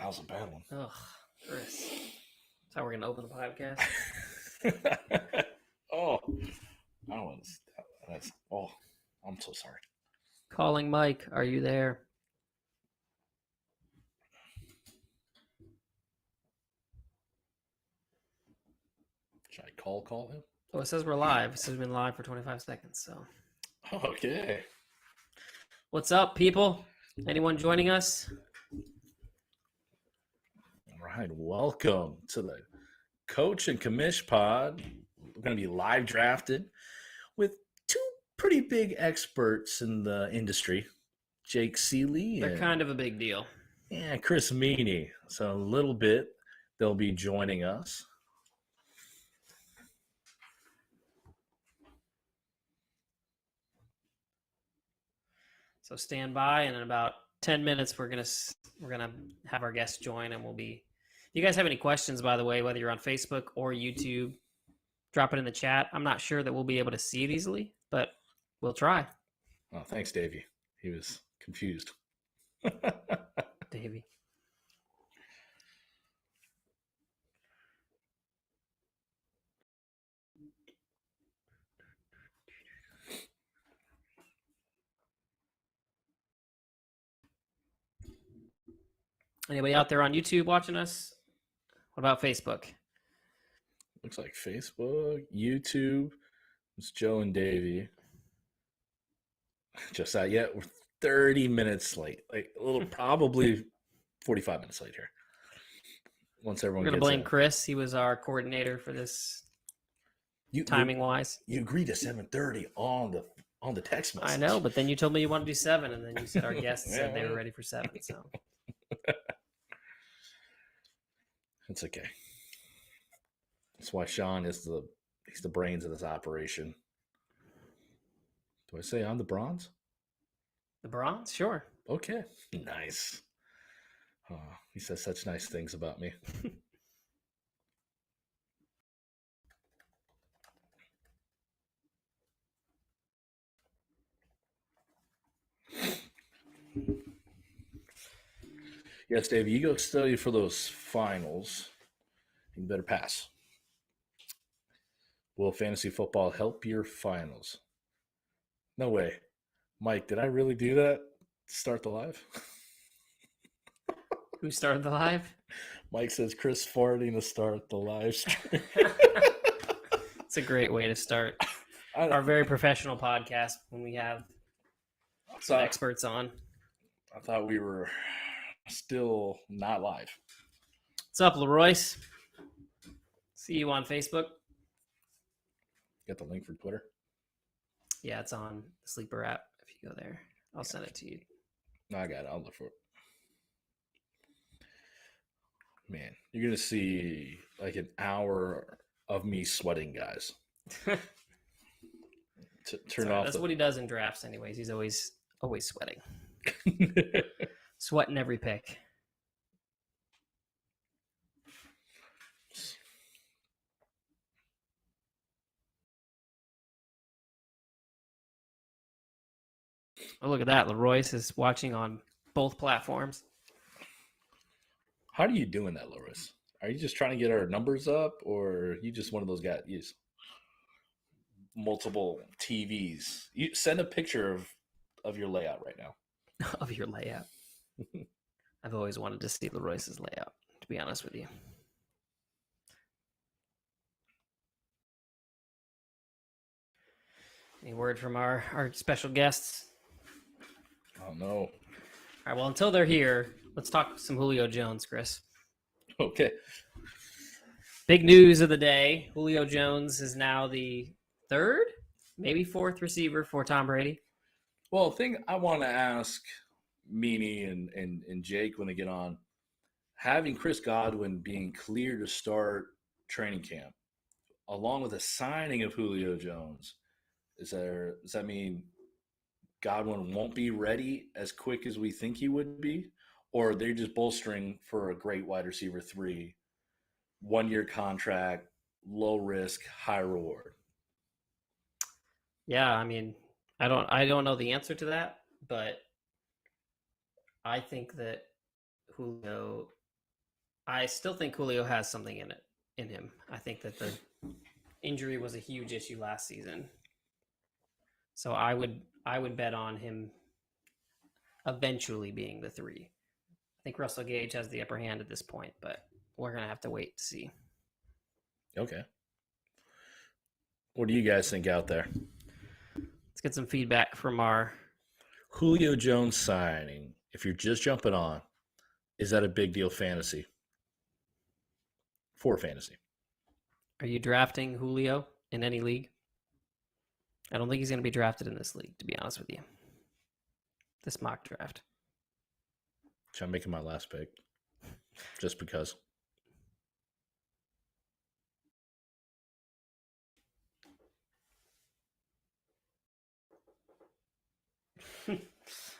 That was a bad one. Ugh, Chris. That's how we're going to open the podcast. Oh, I was. That's. Oh, I'm so sorry. Calling Mike. Are you there? Should I call him? Oh, it says we're live. It says we've been live for 25 seconds. So, Okay. what's up, people? Anyone joining us? All right. Welcome to the Coach and Commish Pod. We're going to be live drafted with two pretty big experts in the industry, Jake Ciely. They're kind of a big deal. Yeah, Chris Meaney. So a little bit they'll be joining us. So stand by, and in about 10 minutes, we're gonna have our guests join, and we'll be. If you guys have any questions, by the way, whether you're on Facebook or YouTube, drop it in the chat. I'm not sure that we'll be able to see it easily, but we'll try. Oh, thanks, Davey. He was confused. Davey. Anybody out there on YouTube watching us? What about Facebook? Looks like Facebook, YouTube. It's Joe and Davey. Just that yet. We're 30 minutes late. Like a little, probably 45 minutes late here. Once everyone We're gets gonna blame in. Chris. He was our coordinator for this, timing wise. You agreed to 7:30 on the text message. I know, but then you told me you wanted to do 7, and then you said our guests said they were ready for 7. So it's okay. That's why Sean is he's the brains of this operation. Do I say I'm the bronze? the bronze, sure. Okay, nice. Oh, he says such nice things about me. Yes, Dave, you go study for those finals. You better pass. Will fantasy football help your finals? No way. Mike, did I really do that to start the live? Who started the live? Mike says Chris farting to start the live stream. It's a great way to start our very professional podcast when we have some experts on. I thought we were still not live. What's up, Leroyce? See you on Facebook. Got the link for Twitter? Yeah, it's on the Sleeper app. If you go there, I'll send it to you. No, I got it. I'll look for it. Man, you're going to see like an hour of me sweating, guys. Turn off. That's what he does in drafts anyways. He's always sweating. Sweating every pick. Oh, look at that. Leroyce is watching on both platforms. How are you doing that, Loris? Are you just trying to get our numbers up, or are you just one of those guys? Use multiple TVs. You send a picture of your layout right now. Of your layout. I've always wanted to see Leroyce's layout, to be honest with you. Any word from our special guests? Oh, no. All right, well, until they're here, let's talk some Julio Jones, Chris. Okay. Big news of the day. Julio Jones is now the 3rd, maybe 4th receiver for Tom Brady. Well, the thing I want to ask Meaney and Jake when they get on, having Chris Godwin being clear to start training camp, along with the signing of Julio Jones, does that mean Godwin won't be ready as quick as we think he would be? Or they're just bolstering for a great wide receiver 3, 1-year contract, low risk, high reward? Yeah, I mean, I don't know the answer to that, but I think that Julio I still think Julio has something in him. I think that the injury was a huge issue last season. So I would bet on him eventually being the 3. I think Russell Gage has the upper hand at this point, but we're gonna have to wait to see. Okay. What do you guys think out there? Let's get some feedback from our Julio Jones signing. If you're just jumping on, is that a big deal fantasy? For fantasy. Are you drafting Julio in any league? I don't think he's going to be drafted in this league, to be honest with you. This mock draft. So I'm making my last pick just because.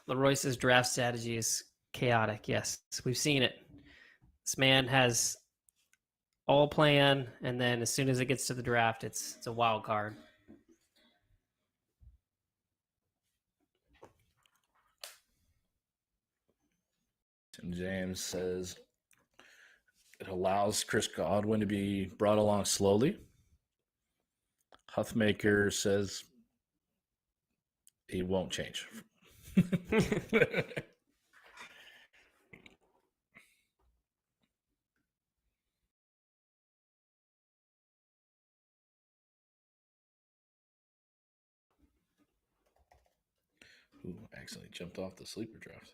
Leroy says draft strategy is chaotic. Yes, we've seen it. This man has all plan, and then as soon as it gets to the draft, it's a wild card. Tim James says it allows Chris Godwin to be brought along slowly. Huffmaker says he won't change. Ooh, accidentally jumped off the sleeper draft.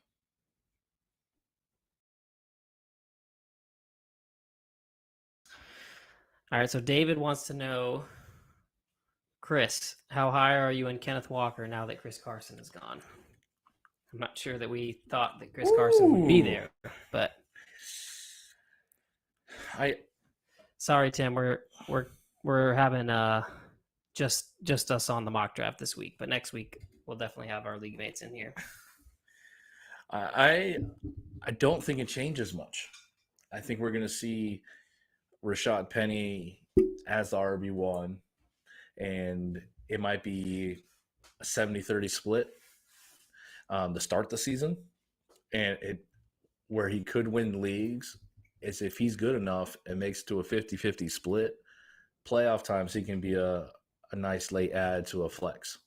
All right, so David wants to know, Chris, how high are you in Kenneth Walker now that Chris Carson is gone? I'm not sure that we thought that Chris Carson would be there, but sorry, Tim, we're having just us on the mock draft this week, but next week we'll definitely have our league mates in here. I don't think it changes much. I think we're going to see Rashad Penny as the RB1, and it might be a 70-30 split to start the season. And where he could win leagues is if he's good enough and makes it to a 50-50 split, playoff times he can be a nice late add to a flex.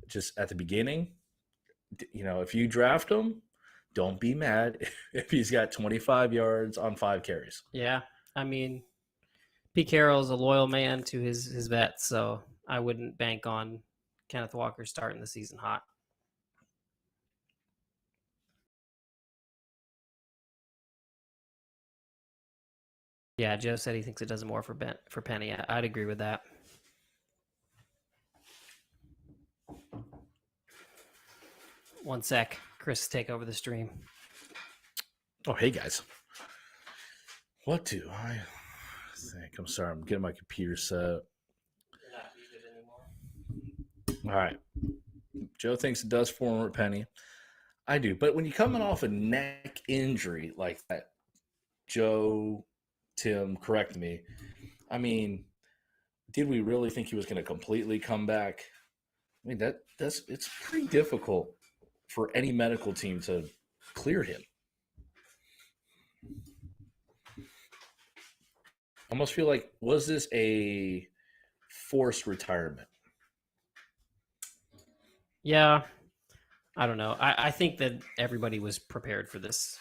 Just at the beginning, if you draft him, don't be mad if he's got 25 yards on 5 carries. Yeah, I mean, Pete Carroll's a loyal man to his vets, so I wouldn't bank on Kenneth Walker starting the season hot. Yeah, Joe said he thinks it does more for Penny. I'd agree with that. One sec. Chris, take over the stream. Oh, hey, guys. What do I think? I'm sorry. I'm getting my computer set. You're not muted anymore. All right. Joe thinks it does for Penny. I do. But when you're coming off a neck injury like that, Joe, Tim, correct me. I mean, did we really think he was going to completely come back? I mean, it's pretty difficult for any medical team to clear him. I almost feel like, was this a forced retirement? Yeah, I don't know. I think that everybody was prepared for this.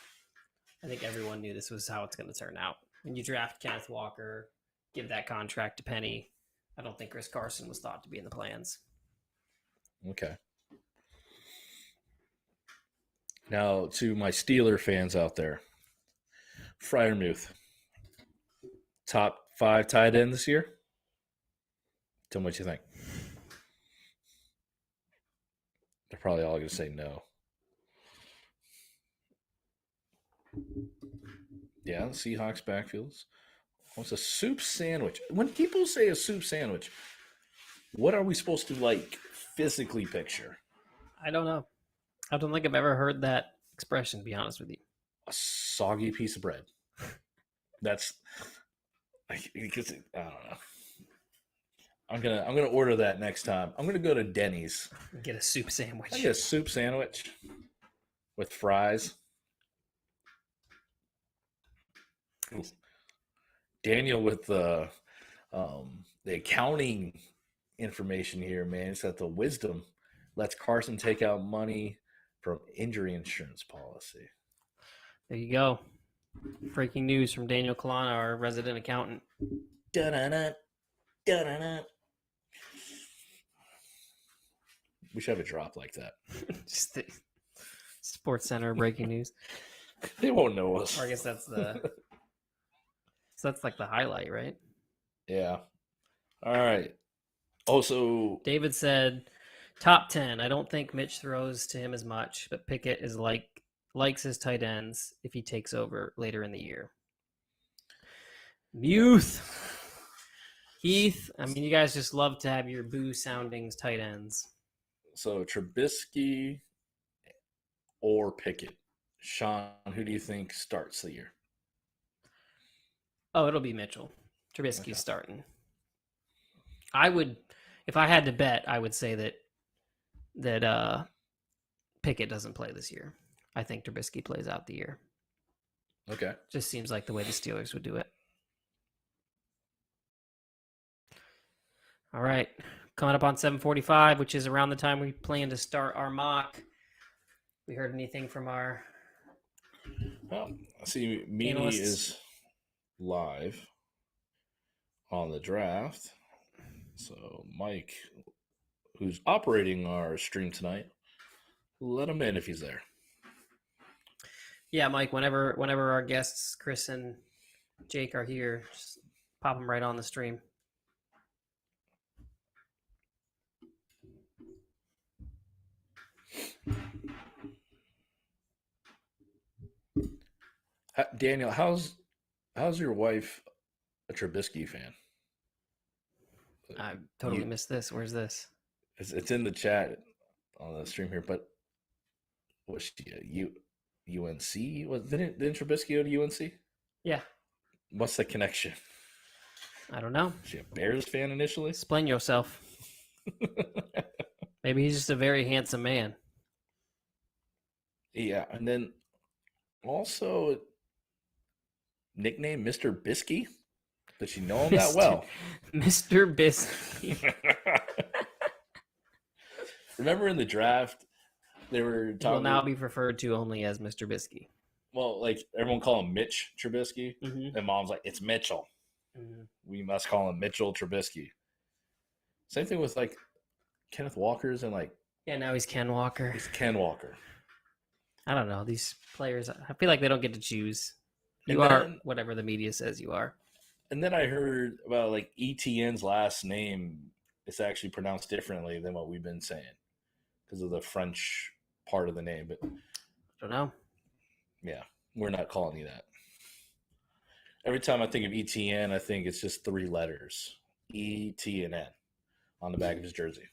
I think everyone knew this was how it's going to turn out. When you draft Kenneth Walker, give that contract to Penny, I don't think Chris Carson was thought to be in the plans. Okay. Now, to my Steeler fans out there, Freiermuth, top 5 tight end this year? Tell me what you think. They're probably all going to say no. Yeah, the Seahawks backfields. What's a soup sandwich? When people say a soup sandwich, what are we supposed to physically picture? I don't know. I don't think I've ever heard that expression, to be honest with you. A soggy piece of bread. I don't know. I'm gonna order that next time. I'm gonna go to Denny's. Get a soup sandwich. I get a soup sandwich with fries. Daniel with the accounting information here, man. It's got the wisdom. Lets Carson take out money from injury insurance policy. There you go. Breaking news from Daniel Kalana, our resident accountant. Da-da-da, da-da-da. We should have a drop like that. Just the Sports Center breaking news. They won't know us. Or I guess that's the. So that's like the highlight, right? Yeah. All right. Also, David said, top 10. I don't think Mitch throws to him as much, but Pickett is likes his tight ends if he takes over later in the year. Muth. Heath, I mean, you guys just love to have your boo soundings tight ends. so Trubisky or Pickett. Sean, who do you think starts the year? Oh, it'll be Mitchell. Trubisky's Okay. starting. I would, if I had to bet, I would say that Pickett doesn't play this year. I think Trubisky plays out the year. Okay. Just seems like the way the Steelers would do it. All right. Coming up on 7:45, which is around the time we plan to start our mock. We heard anything from our Well, I see Meaney Analysts. is live on the draft. So Mike, who's operating our stream tonight, let him in if he's there. Yeah, Mike, whenever our guests, Chris and Jake, are here, just pop them right on the stream. Daniel, how's your wife a Trubisky fan? I totally missed this. Where's this? It's in the chat on the stream here, but was she UNC? Didn't Trubisky go to UNC? Yeah, What's the connection? I don't know. Was she a Bears fan initially? Explain yourself. Maybe he's just a very handsome man. Yeah, and then also nickname Mr. Bisky. Does she know him that well? Mr. Bisky. Remember in the draft, they were He talking. will now be referred to only as Mr. Bisky. Well, like everyone call him Mitch Trubisky, Mm-hmm. and Mom's like, it's Mitchell. Mm-hmm. We must call him Mitchell Trubisky. Same thing with like Kenneth Walker's and like Yeah, now he's Ken Walker. he's Ken Walker. I don't know. These players, I feel like they don't get to choose. You And are then- whatever the media says you are. And then I heard about like ETN's last name is actually pronounced differently than what we've been saying because of the French part of the name. But I don't know. yeah, we're not calling you that. Every time I think of ETN, I think it's just 3 letters, E, T, and N, on the back of his jersey.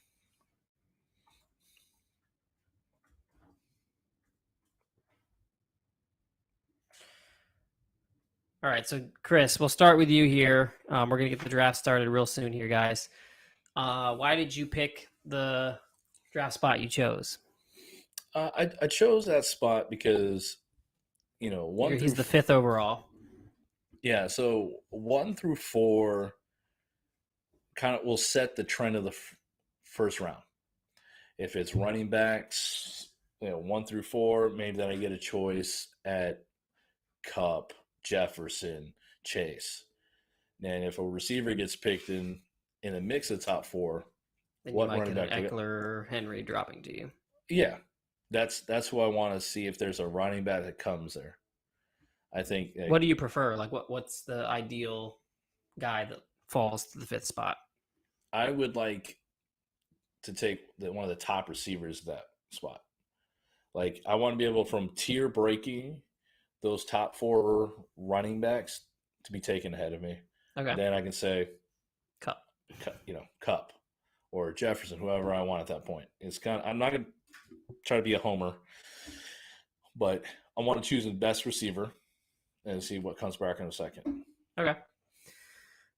All right, so Chris, we'll start with you here. We're gonna get the draft started real soon here, guys. Why did you pick the draft spot you chose? I chose that spot because, He's the 5th overall. Yeah, so 1 through 4 kind of will set the trend of the first round. If it's running backs, 1 through 4, maybe then I get a choice at Cup, Jefferson, Chase. And if a receiver gets picked in a mix of top 4, Then what you might running get back an do you Eckler or Henry dropping to you. yeah, that's who I want to see if there's a running back that comes there. I think. What do you prefer? Like, what's the ideal guy that falls to the 5th spot? I would like to take one of the top receivers at that spot. Like, I want to be able from tier breaking those top 4 running backs to be taken ahead of me. Okay. Then I can say Cup. Cup or Jefferson, whoever I want at that point. I'm not going to try to be a homer, but I want to choose the best receiver and see what comes back in a second. Okay.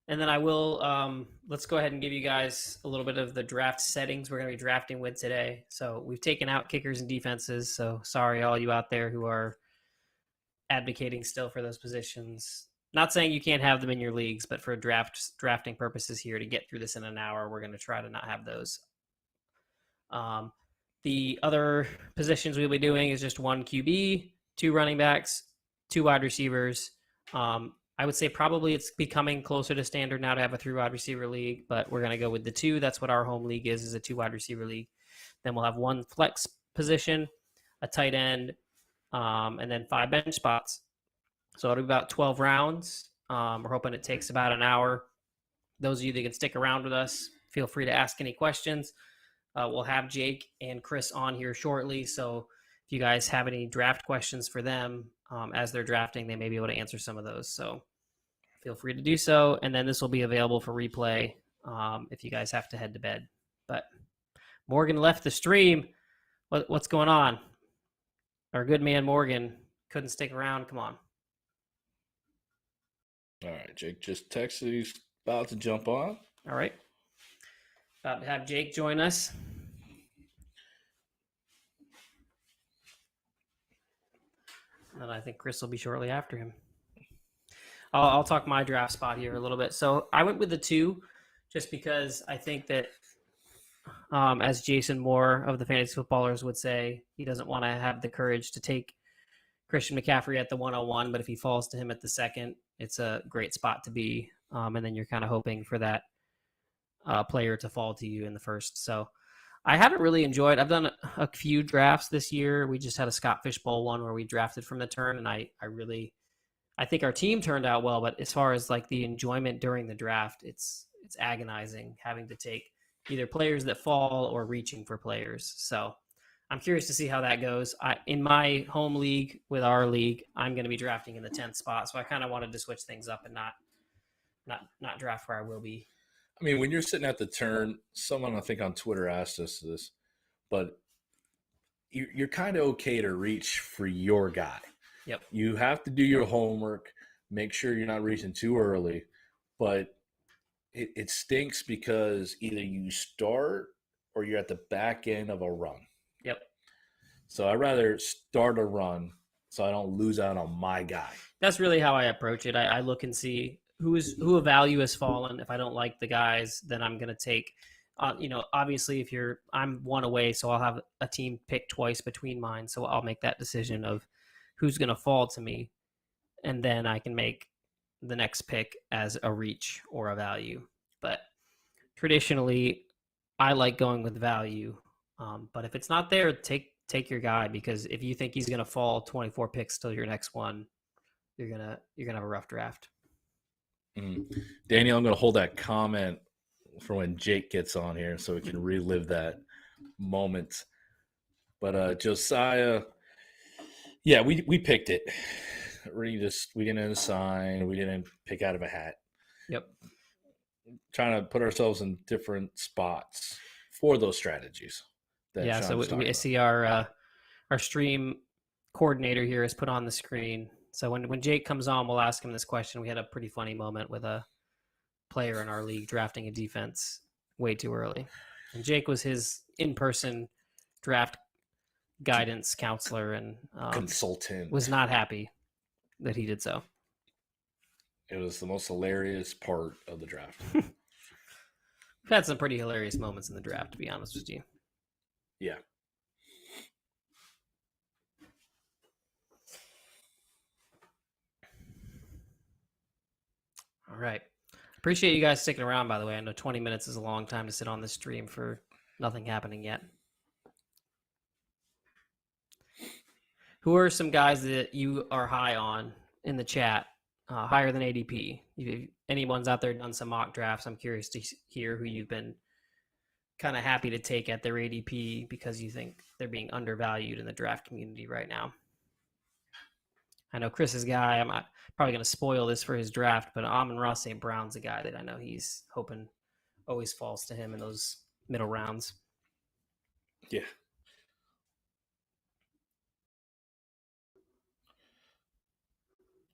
And then I will, let's go ahead and give you guys a little bit of the draft settings we're going to be drafting with today. So we've taken out kickers and defenses. So sorry, all you out there who are advocating still for those positions. Not saying you can't have them in your leagues, but for drafting purposes here to get through this in an hour, we're going to try to not have those. The other positions we'll be doing is just one QB, two running backs, two wide receivers. I would say probably it's becoming closer to standard now to have a 3 wide receiver league, but we're going to go with the 2. That's what our home league is a 2 wide receiver league. Then we'll have one flex position, a tight end, and then 5 bench spots. So it'll be about 12 rounds. We're hoping it takes about an hour. Those of you that can stick around with us, feel free to ask any questions. We'll have Jake and Chris on here shortly. So if you guys have any draft questions for them as they're drafting, they may be able to answer some of those. So feel free to do so. And then this will be available for replay if you guys have to head to bed. But Morgan left the stream. What's going on? Our good man Morgan couldn't stick around. Come on. All right, Jake just texted. He's about to jump on. All right. About to have Jake join us. And I think Chris will be shortly after him. I'll talk my draft spot here a little bit. So I went with the 2 just because I think that, as Jason Moore of the Fantasy Footballers would say, he doesn't want to have the courage to take Christian McCaffrey at the 101, but if he falls to him at the 2nd, it's a great spot to be. And then you're kind of hoping for that player to fall to you in the 1st. So I haven't really enjoyed. I've done a few drafts this year. We just had a Scott Fishbowl one where we drafted from the turn, and I think our team turned out well. But as far as like the enjoyment during the draft, it's agonizing having to take either players that fall or reaching for players. So I'm curious to see how that goes. In my home league with our league, I'm going to be drafting in the 10th spot. So I kind of wanted to switch things up and not draft where I will be. I mean, when you're sitting at the turn, someone I think on Twitter asked us this, but you're kind of okay to reach for your guy. Yep. You have to do your homework, make sure you're not reaching too early, but it stinks because either you start or you're at the back end of a run. Yep. So I'd rather start a run so I don't lose out on my guy. That's really how I approach it. I look and see who a value has fallen. If I don't like the guys, then I'm going to take, obviously I'm one away, so I'll have a team pick twice between mine. So I'll make that decision of who's going to fall to me. And then I can make the next pick as a reach or a value. But traditionally, I like going with value. But if it's not there, take your guy, because if you think he's going to fall 24 picks till your next one, you're gonna have a rough draft. Daniel, I'm going to hold that comment for when Jake gets on here so we can relive that moment. But Josiah, yeah, we picked it. We didn't assign. We didn't pick out of a hat. Yep. Trying to put ourselves in different spots for those strategies. Yeah, so we see our stream coordinator here has put on the screen. So when Jake comes on, we'll ask him this question. We had a pretty funny moment with a player in our league drafting a defense way too early. And Jake was his in-person draft guidance counselor and consultant. Was not happy that he did so. It was the most hilarious part of the draft. We've had some pretty hilarious moments in the draft, to be honest with you. Yeah. All right. Appreciate you guys sticking around, by the way. I know 20 minutes is a long time to sit on this stream for nothing happening yet. Who are some guys that you are high on in the chat, higher than ADP? If anyone's out there done some mock drafts, I'm curious to hear who you've been kind of happy to take at their ADP because you think they're being undervalued in the draft community right now. I know Chris's guy, I'm probably going to spoil this for his draft, but Amon-Ra St. Brown's a guy that I know he's hoping always falls to him in those middle rounds. Yeah.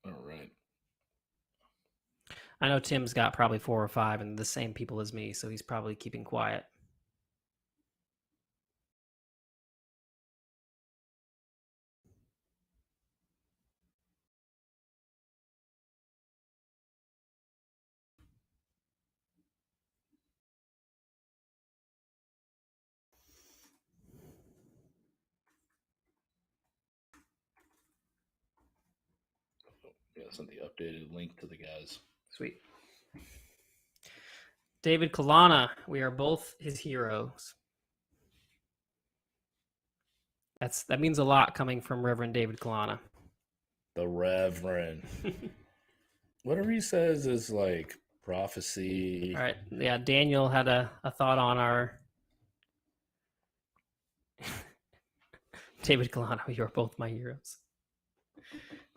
All right. I know Tim's got probably 4 or 5 and the same people as me, so he's probably keeping quiet. Yeah, send the updated link to the guys. Sweet. David Kalana, we are both his heroes. That means a lot coming from Reverend David Kalana. The Reverend. Whatever he says is like prophecy. All right. Yeah, Daniel had a thought on our David Kalana, you are both my heroes.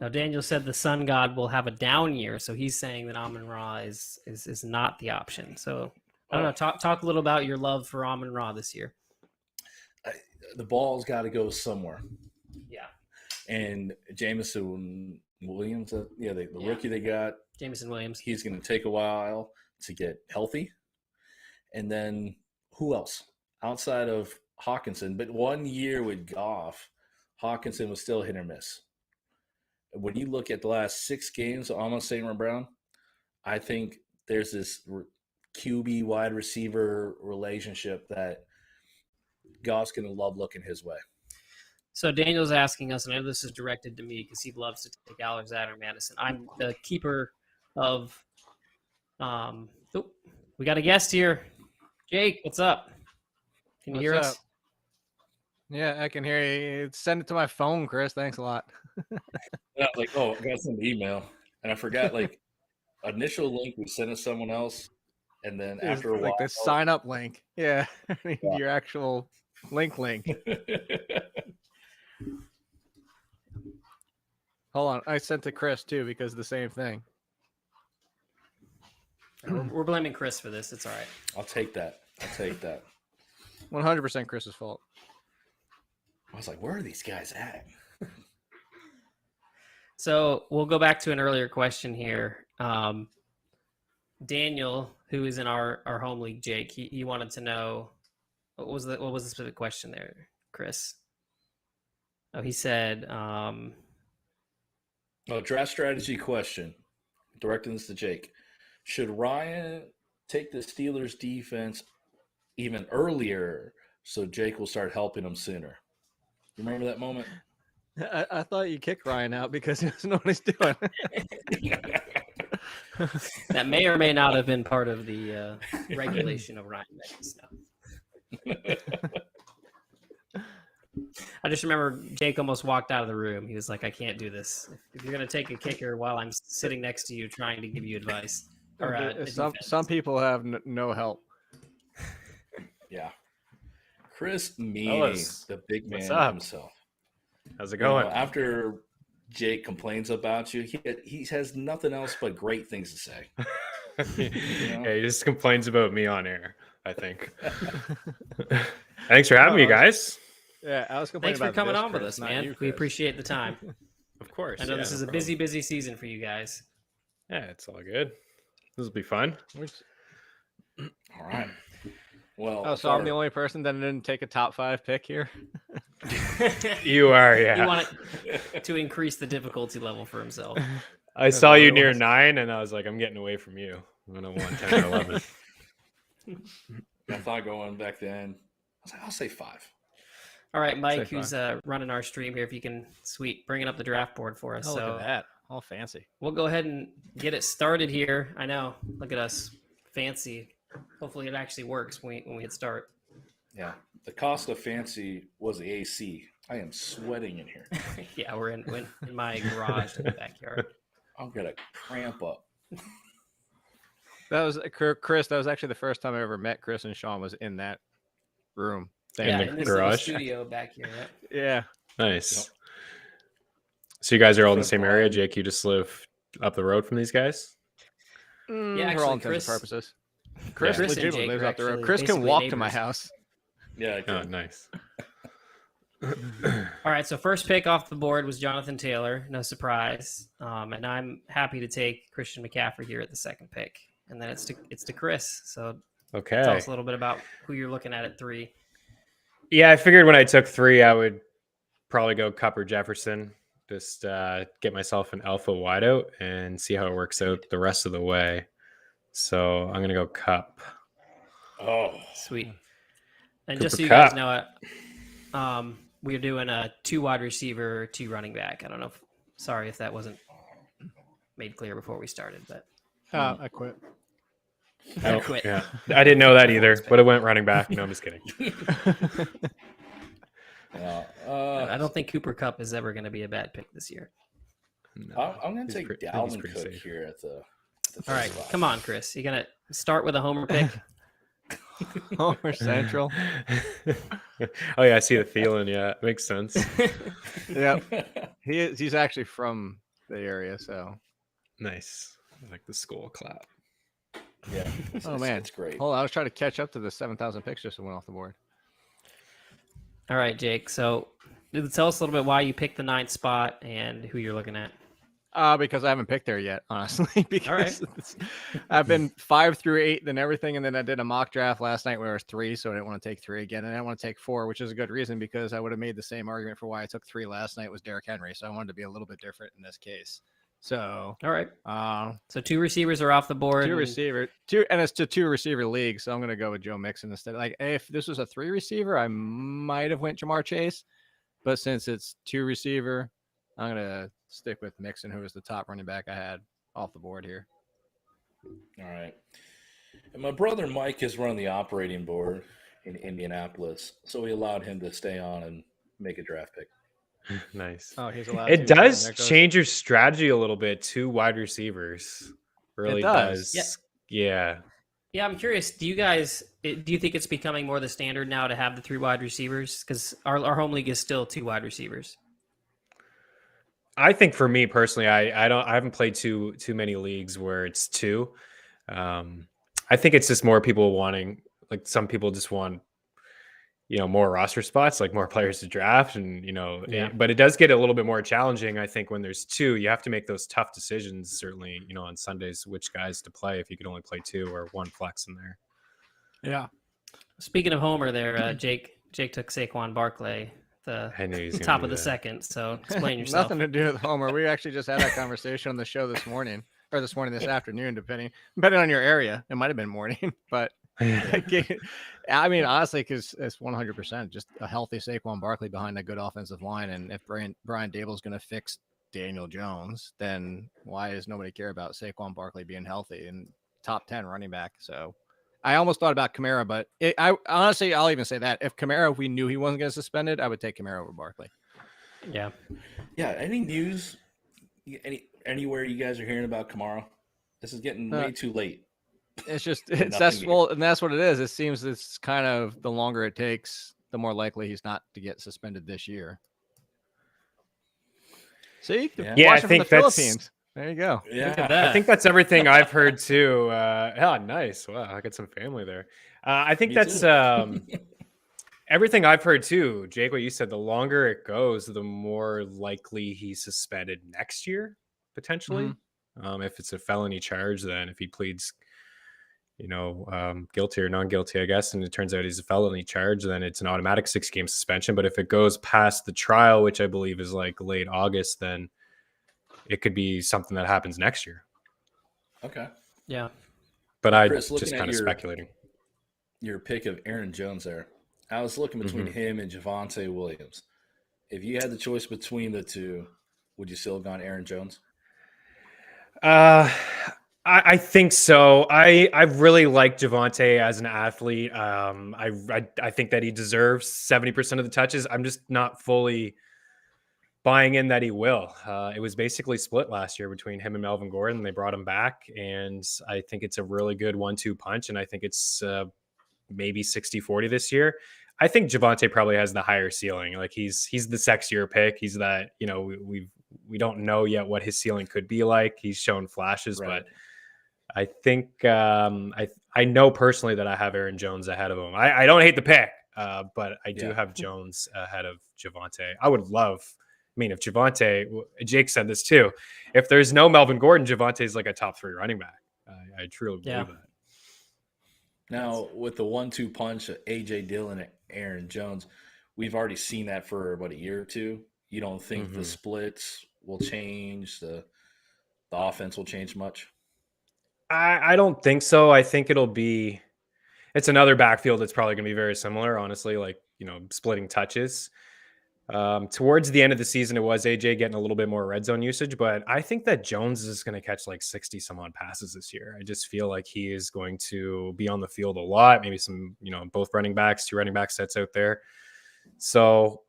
Now Daniel said the sun god will have a down year, so he's saying that Amon Ra is not the option. So I don't know. Talk a little about your love for Amon Ra this year. The ball's got to go somewhere. Yeah. And Jameson Williams, the rookie they got, Jameson Williams. He's going to take a while to get healthy. And then who else outside of Hawkinson? But 1 year with Goff, Hawkinson was still hit or miss. When you look at the last 6 games of Amon St. Brown, I think there's this QB wide receiver relationship that Goff's going to love looking his way. So Daniel's asking us, and I know this is directed to me because he loves to take Alexander Madison. I'm the keeper of we got a guest here. Jake, what's up? Can you hear us? Yeah, I can hear you. Send it to my phone, Chris. Thanks a lot. Yeah, I got some email, and I forgot initial link we sent to someone else, and then after a while, the sign up link. Yeah, your actual link. Hold on, I sent to Chris too because of the same thing. We're blaming Chris for this. It's all right. I'll take that. 100% Chris's fault. I was like, where are these guys at? So we'll go back to an earlier question here. Daniel, who is in our home league, Jake, he wanted to know what was the specific question there, Chris? Oh, he said, draft strategy question. Directing this to Jake. Should Ryan take the Steelers defense even earlier so Jake will start helping him sooner? You remember that moment? I thought you kicked Ryan out because he doesn't know what he's doing. That may or may not have been part of the regulation of Ryan Meckes. I just remember Jake almost walked out of the room. He was like, I can't do this. If you're going to take a kicker while I'm sitting next to you trying to give you advice. Some people have no help. Yeah. Chris Meaney, the big man himself. How's it going? After Jake complains about you, he has nothing else but great things to say. Yeah, he just complains about me on air, I think. Thanks for having me, guys. Yeah, I was complaining. Thanks for coming on with us, man. We appreciate the time. Of course. I know this is a busy season for you guys. Yeah, it's all good. This will be fun. All right. Well, so I'm the only person that didn't take a top 5 pick here. You are, yeah. He wanted to increase the difficulty level for himself. I saw you near 9, and I was like, I'm getting away from you. I don't want 10 or 11. I thought going back then, I was like, I'll say 5. All right, Mike, who's running our stream here, if you can, bringing up the draft board for us. Oh, look at that. All fancy. We'll go ahead and get it started here. I know. Look at us. Fancy. Hopefully it actually works when we hit start. Yeah. The cost of fancy was the AC. I am sweating in here. Yeah, we're in my garage in the backyard. I'm going to cramp up. That was Chris. That was actually the first time I ever met Chris and Sean was in that room. In this garage studio back here. Right? Yeah. Nice. Yep. So you guys are all in the same area. Jake, you just live up the road from these guys? Yeah, actually, for all intents and purposes. Chris legitimately lives up the road. Chris can walk to my house. Yeah. Nice. All right, so first pick off the board was Jonathan Taylor. No surprise. And I'm happy to take Christian McCaffrey here at the second pick. And then it's to Chris. So tell us a little bit about who you're looking at 3. Yeah, I figured when I took 3, I would probably go Kupp or Jefferson. Just get myself an alpha wideout and see how it works out the rest of the way. So I'm going to go Kupp. Oh, sweet. And Cooper just so you Kupp. guys know, we're doing a 2 wide receiver, 2 running back. I don't know. Sorry if that wasn't made clear before we started. But I quit. I quit. Yeah, I didn't know that either, but it went running back. No, I'm just kidding. I don't think Cooper Kupp is ever going to be a bad pick this year. No, I'm going to take I think he's Dalvin pretty Cook safe. here at the All right, come on, Chris. You going to start with a homer pick? Homer Central. Oh yeah, I see the feeling. Yeah, makes sense. Yep. He's actually from the area, so. Nice. I like the skull clap. Yeah. Oh man, it's great. Hold on, I was trying to catch up to the 7,000 picks just went off the board. All right, Jake. So tell us a little bit why you picked the 9th spot and who you're looking at. Because I haven't picked there yet, honestly. Because All right. I've been 5 through 8 and everything, and then I did a mock draft last night where it was 3, so I didn't want to take 3 again, and I didn't want to take 4, which is a good reason because I would have made the same argument for why I took 3 last night was Derrick Henry. So I wanted to be a little bit different in this case. So All right. So 2 receivers are off the board. 2 receiver, 2, and it's to 2 receiver league. So I'm gonna go with Joe Mixon instead. Like if this was a 3 receiver, I might have went Jamar Chase, but since it's 2 receiver, I'm gonna stick with Mixon, who was the top running back I had off the board here. All right. And my brother Mike is running the operating board in Indianapolis, so we allowed him to stay on and make a draft pick. Nice. Oh, he's allowed. It to. does There goes- change your strategy a little bit. 2 wide receivers really does. Yeah. Yeah, I'm curious. Do you think it's becoming more the standard now to have the 3 wide receivers? Because our home league is still 2 wide receivers. I think for me personally, I haven't played too many leagues where it's 2. I think it's just more people wanting, like some people just want, more roster spots, like more players to draft, and Yeah. but it does get a little bit more challenging. I think when there's 2, you have to make those tough decisions. Certainly, on Sundays, which guys to play if you could only play 2 or 1 flex in there. Yeah. Speaking of homer, there, Jake took Saquon Barkley, the I knew he was gonna top do of the that. second. So explain yourself. Nothing to do with Homer. We actually just had that conversation on the show this morning, or this afternoon, depending on your area. It might have been morning, but I mean, honestly, because it's 100% just a healthy Saquon Barkley behind a good offensive line. And if Brian Dable is going to fix Daniel Jones, then why does nobody care about Saquon Barkley being healthy and top 10 running back? So I almost thought about Kamara, but honestly, I'll even say that if we knew he wasn't going to suspended, I would take Kamara over Barkley. Yeah. Yeah. Any news? Anywhere you guys are hearing about Kamara? This is getting way too late. It's just Nothing and that's what it is. It seems it's kind of the longer it takes, the more likely he's not to get suspended this year. See, Yeah. watching from the Philippines. There you go. Yeah. Look at that. I think that's everything I've heard too. Nice. Wow, I got some family there. I think Me that's too. everything I've heard too. Jake, what you said, the longer it goes, the more likely he's suspended next year, potentially. If it's a felony charge, then if he pleads, guilty or non-guilty, I guess, and it turns out he's a felony charge, then it's an automatic 6-game suspension. But if it goes past the trial, which I believe is like late August, then it could be something that happens next year. Okay. Yeah. But I Chris, looking just at kind of your- speculating. Your pick of Aaron Jones there. I was looking between him and Javonte Williams. If you had the choice between the 2, would you still have gone Aaron Jones? I think so. I really like Javonte as an athlete. I think that he deserves 70% of the touches. I'm just not fully buying in that he will. It was basically split last year between him and Melvin Gordon. They brought him back, and I think it's a really good 1-2 punch, and I think it's maybe 60-40 this year. I think Javonte probably has the higher ceiling. Like he's the sexier pick. He's that, we don't know yet what his ceiling could be like. He's shown flashes, Right. but I think I know personally that I have Aaron Jones ahead of him. I don't hate the pick, but I do have Jones ahead of Javonte. I would love, if Javonte, Jake said this too, if there's no Melvin Gordon, Javonte is like a top 3 running back. I truly believe that. Now, with the 1-2 punch of A.J. Dillon and Aaron Jones, we've already seen that for about a year or 2. You don't think the splits will change, the offense will change much? I don't think so. I think it's another backfield that's probably going to be very similar, honestly, like, splitting touches. Towards the end of the season, it was AJ getting a little bit more red zone usage, but I think that Jones is going to catch like 60 some odd passes this year. I just feel like he is going to be on the field a lot. Maybe some, both running backs, 2 running back sets out there. So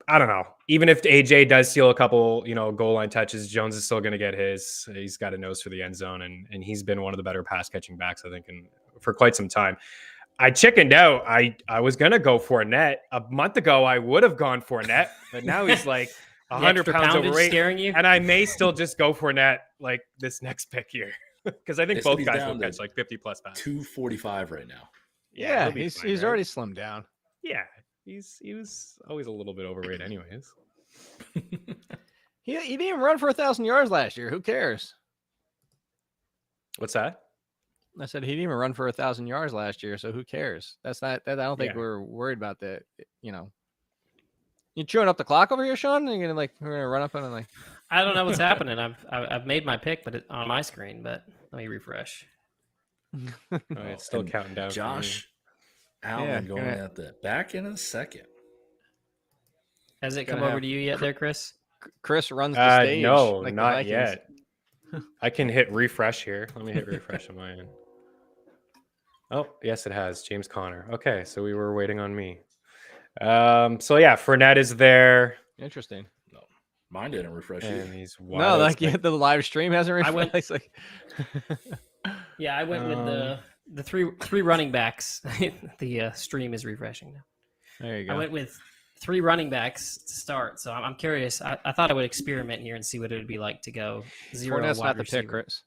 I don't know. Even if AJ does steal a couple, goal line touches, Jones is still going to get his. He's got a nose for the end zone, and he's been one of the better pass catching backs, I think, for quite some time. I chickened out. I was going to go Fournette. A month ago, I would have gone Fournette, but now he's like 100 pounds overweight. Scaring you? And I may still just go Fournette like this next pick here. Because I think both guys will catch like 50 plus passes. 245 right now. Yeah, he's already slimmed down. Yeah, he was always a little bit overweight anyways. He didn't even run for 1,000 yards last year. Who cares? What's that? I said he didn't even run for 1,000 yards last year, so who cares? That's not. I don't think we're worried about that. You chewing up the clock over here, Sean? Are you gonna we're gonna run up and like? I don't know what's happening. I've made my pick, but on my screen. But let me refresh. It's still counting down. Josh Allen going at the back end of the second. Has it come over to you yet, there, Chris? Chris runs the stage. No, not yet. I can hit refresh here. Let me hit refresh on my end. Oh, yes, it has. James Conner. Okay, so we were waiting on me. So yeah, Fournette is there. Interesting. No, mine didn't refresh. And he's the live stream hasn't refreshed. I went with the three running backs. The stream is refreshing now. There you go. I went with 3 running backs to start, so I'm curious. I thought I would experiment here and see what it would be like to go 0 Fournette's wide not the receiver. pick, Chris.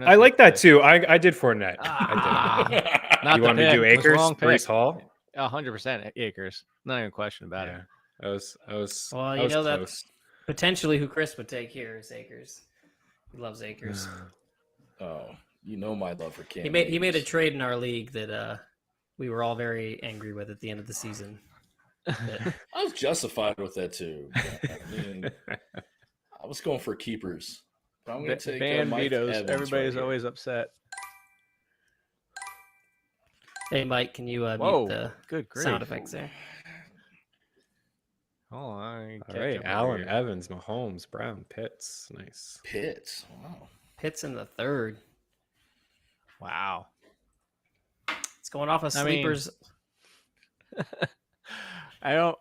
I like that too. I did Fournette. I did. Not you want me to do Akers? Breece Hall? 100% Akers. Not even a question about it. I was. Well, I was that's potentially who Chris would take here is Akers. He loves Akers. Oh, my love for Cam. He made a trade in our league that we were all very angry with at the end of the season. I was justified with that too. I was going for keepers. But I'm going to take ban Mike vetoes. Evans. Everybody's always upset. Hey, Mike, can you mute the good grief. sound effects there? All right, Allen, Evans, Mahomes, Brown, Pitts. Nice. Pitts. Wow. Pitts in the 3rd. Wow. It's going off of sleepers. I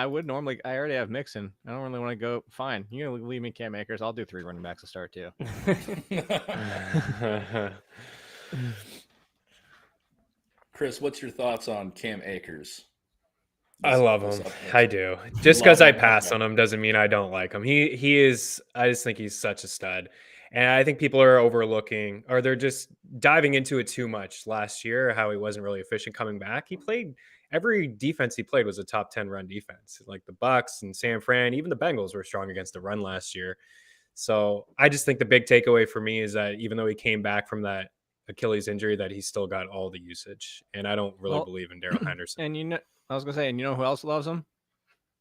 would normally. I already have Mixon. I don't really want to go. Fine, you're gonna leave me Cam Akers. I'll do 3 running backs to start too. Chris, what's your thoughts on Cam Akers? I love him. I do. Just because I pass on him doesn't mean I don't like him. He is. I just think he's such a stud. And I think people are overlooking, or they're just diving into it too much last year, how he wasn't really efficient coming back. He played, every defense he played was a top 10 run defense. Like the Bucks and San Fran, even the Bengals were strong against the run last year. So I just think the big takeaway for me is that even though he came back from that Achilles injury, that he still got all the usage. And I don't really believe in Darrell Henderson. And I was going to say, and you know who else loves him?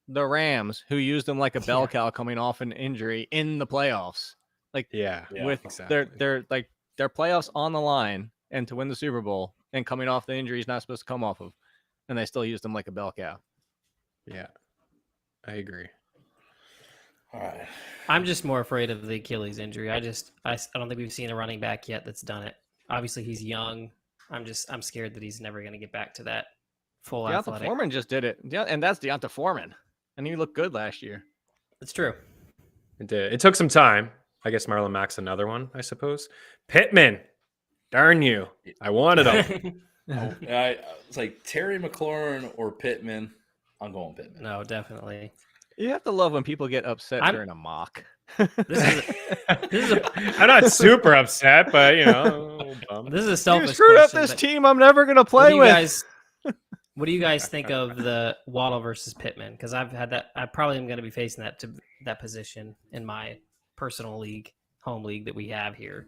The Rams, who used him like a bell cow coming off an injury in the playoffs. With exactly. their playoffs on the line and to win the Super Bowl and coming off the injury he's not supposed to come off of, and they still used him like a bell cow. Yeah, I agree. All right. I'm just more afraid of the Achilles injury. I don't think we've seen a running back yet that's done it. Obviously, he's young. I'm scared that he's never going to get back to that full athletic. Deonta Foreman just did it. Yeah, and that's Deonta Foreman, and he looked good last year. It's true. It did. It took some time. I guess Marlon Mack's another one, I suppose. Pittman, darn you! I wanted him. It's like Terry McLaurin or Pittman. I'm going Pittman. No, definitely. You have to love when people get upset during a mock. I'm not super upset, but this is a selfish you screwed question, up this team I'm never going to play with. What do you guys think of the Waddle versus Pittman? Because I've had that. I probably am going to be facing that position in my personal league, home league that we have here.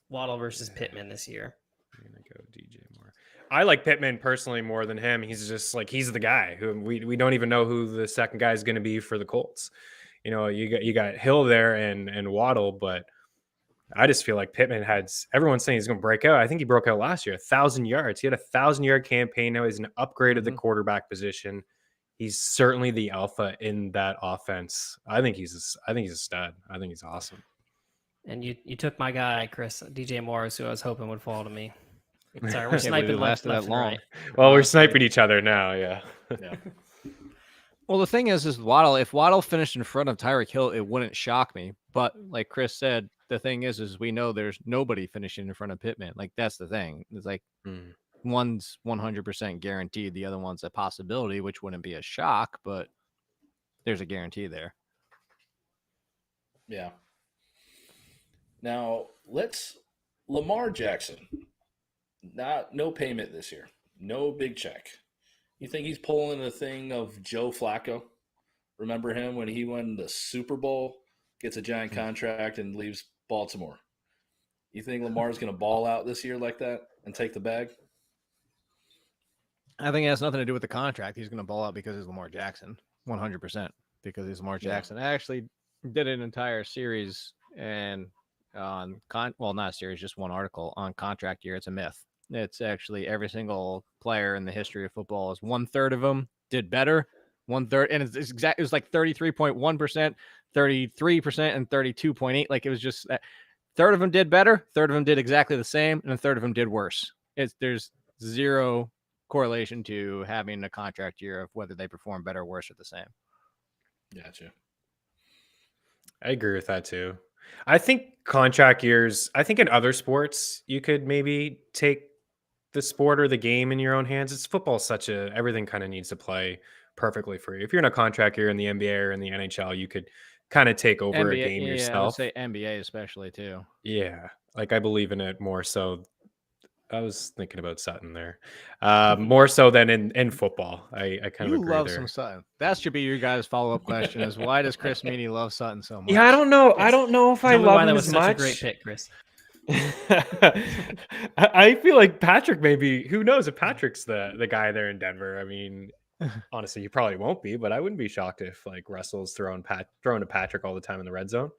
Waddle versus Pittman this year. I'm gonna go DJ Moore. I like Pittman personally more than him. He's just like, he's the guy who we don't even know who the second guy is going to be for the Colts. You got Hill there and Waddle, but I just feel like Pittman everyone's saying he's going to break out. I think he broke out last year, 1,000 yards. He had a 1,000-yard campaign. Now he's an upgrade of the quarterback position. he's certainly the alpha in that offense. I think he's a stud. I think he's awesome. And you took my guy, Chris, DJ Morris, who I was hoping would fall to me. Sorry, we're Can't believe sniping it left lasted that and long. right. Well, we're Honestly. sniping each other now. Yeah. Yeah. Well, the thing is Waddle. If Waddle finished in front of Tyreek Hill, it wouldn't shock me. But like Chris said, the thing is we know there's nobody finishing in front of Pittman. Like that's the thing. It's like Mm. one's 100% guaranteed, the other one's a possibility, which wouldn't be a shock, but there's a guarantee there. Yeah. Now Lamar Jackson. No payment this year. No big check. You think he's pulling the thing of Joe Flacco? Remember him when he won the Super Bowl, gets a giant contract, and leaves Baltimore? You think Lamar's going to ball out this year like that and take the bag? I think it has nothing to do with the contract. He's going to ball out because he's Lamar Jackson, 100%, because he's Lamar Jackson. I actually did an entire series and not a series, just one article on contract year. It's a myth. It's actually every single player in the history of football is 1/3 of them did better. 1/3, and it was like 33.1%, 33%, and 32.8. Like it was just that third of them did better, third of them did exactly the same, and a third of them did worse. There's zero correlation to having a contract year of whether they perform better or worse or the same. Gotcha. I agree with that too. I think contract years, I think in other sports, you could maybe take the sport or the game in your own hands. It's football, everything kind of needs to play perfectly for you. If you're in a contract year in the NBA or in the NHL, you could kind of take over NBA, a game I would yourself. say NBA especially too. Yeah. Like I believe in it more so. I was thinking about Sutton there. More so than in football. I kind You of agree love there. some Sutton. That should be your guys' follow-up question: is why does Chris Meaney love Sutton so much? Yeah, I don't know. I don't know if I Tell me love why him that as was such much. a great pick, Chris. I feel like Patrick maybe. Who knows if Patrick's the guy there in Denver? I mean, honestly, he probably won't be, but I wouldn't be shocked if like Russell's throwing to Patrick all the time in the red zone.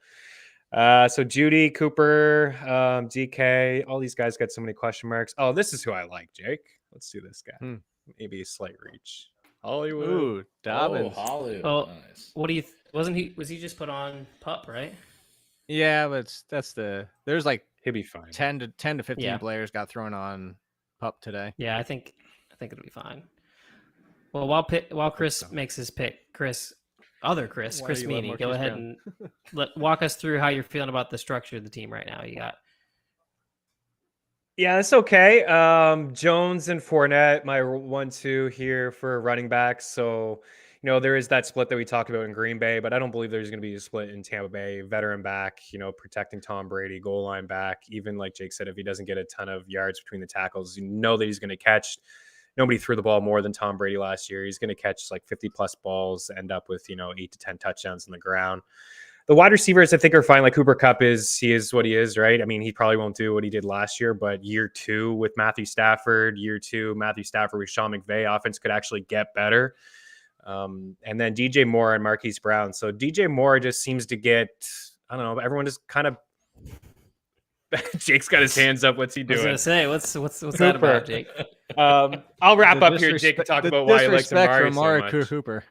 So Judy, Cooper, DK, all these guys got so many question marks. Oh, this is who I like, Jake. Let's do this guy. Maybe a slight reach. Hollywood. Ooh, Dobbins. Oh, Hollywood. Oh, Nice. what do you? Was he just put on PUP, right? Yeah, but there's like He'll be fine. 10 to 15 Yeah. players got thrown on PUP today. Yeah, I think it'll be fine. Well, while Chris makes his pick, Chris Why do you love Meaney, go Marquise ahead Brown? and walk us through how you're feeling about the structure of the team right now. You got Yeah, that's okay. Jones and Fournette, my 1-2 here for running backs. So, there is that split that we talked about in Green Bay, but I don't believe there's going to be a split in Tampa Bay. Veteran back, protecting Tom Brady, goal line back. Even like Jake said, if he doesn't get a ton of yards between the tackles, you know that he's going to catch. Nobody threw the ball more than Tom Brady last year. He's going to catch like 50 plus balls, end up with, 8 to 10 touchdowns on the ground. The wide receivers, I think, are fine. Like Cooper Kupp he is what he is, right? I mean, he probably won't do what he did last year, but year 2 with Matthew Stafford with Sean McVay, offense could actually get better. And then DJ Moore and Marquise Brown. So DJ Moore just seems to get, I don't know, everyone just kind of, Jake's got his hands up. What's he I was doing? gonna say, what's that about, Jake? I'll wrap up here, Jake, and talk about why he likes Amari so much. Cooper.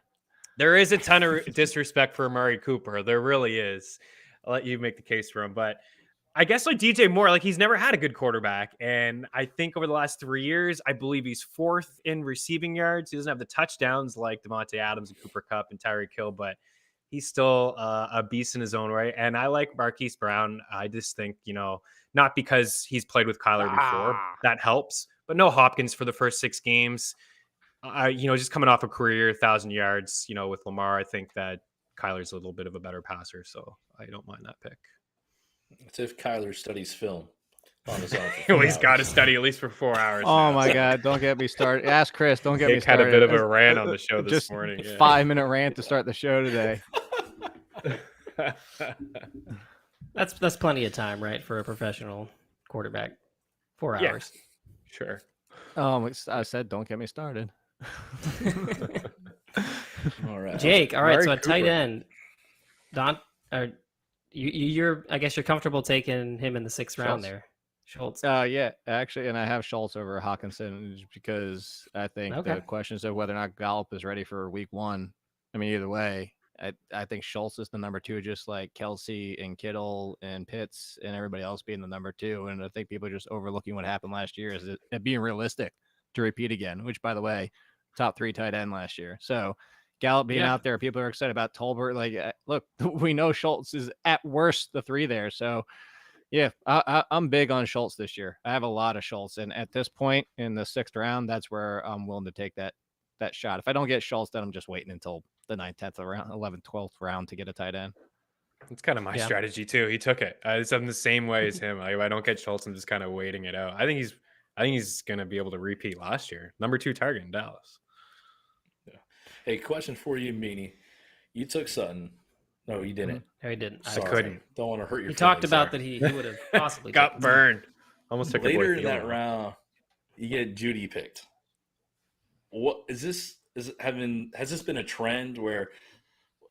There is a ton of disrespect for Amari Cooper. There really is. I'll let you make the case for him. But I guess like DJ Moore, like he's never had a good quarterback. And I think over the last 3 years, I believe he's 4th in receiving yards. He doesn't have the touchdowns like Devontae Adams and Cooper Kupp and Tyreek Hill, but he's still a beast in his own way. And I like Marquise Brown. I just think, not because he's played with Kyler before, that helps, but no Hopkins for the first 6 games. Just coming off a career 1,000 yards, with Lamar, I think that Kyler's a little bit of a better passer, so I don't mind that pick. It's if Kyler studies film on his own. Well, he's got to study at least for 4 hours. Oh now, my so. God! Don't get me started. Ask Chris. Don't get me Jake started. had a bit of a rant on the show this Just morning. Yeah. 5-minute rant to start the show today. That's plenty of time, right, for a professional quarterback? 4 Yeah. hours. Sure. I said, don't get me started. All right. Jake, all right. Amari So at tight Cooper. end, I guess you're comfortable taking him in the 6th round Schultz. there. Schultz. Yeah, actually, and I have Schultz over Hawkinson just because I think Okay. the questions of whether or not Gallup is ready for week 1. I mean, either way, I think Schultz is the number 2, just like Kelsey and Kittle and Pitts and everybody else being the number 2. And I think people are just overlooking what happened last year is it being realistic to repeat again, which, by the way, top 3 tight end last year. So Gallup being out there, people are excited about Tolbert. Like, look, we know Schultz is at worst the 3 there. So, yeah, I'm big on Schultz this year. I have a lot of Schultz, and at this point in the 6th round, that's where I'm willing to take that shot. If I don't get Schultz, then I'm just waiting until the 9th, 10th round, 11th, 12th round to get a tight end. It's kind of my strategy too. He took it. It's in the same way as him. Like, if I don't get Schultz, I'm just kind of waiting it out. I think he's going to be able to repeat last year. Number 2 target in Dallas. Yeah. Hey, question for you, Meaney. You took Sutton. No, you didn't. No, he didn't. Sorry. I couldn't. Don't want to hurt your He talked feelings about there. that he would have possibly got taken burned. Almost took Later in that round, you get Judy picked. What is this? Has this been a trend where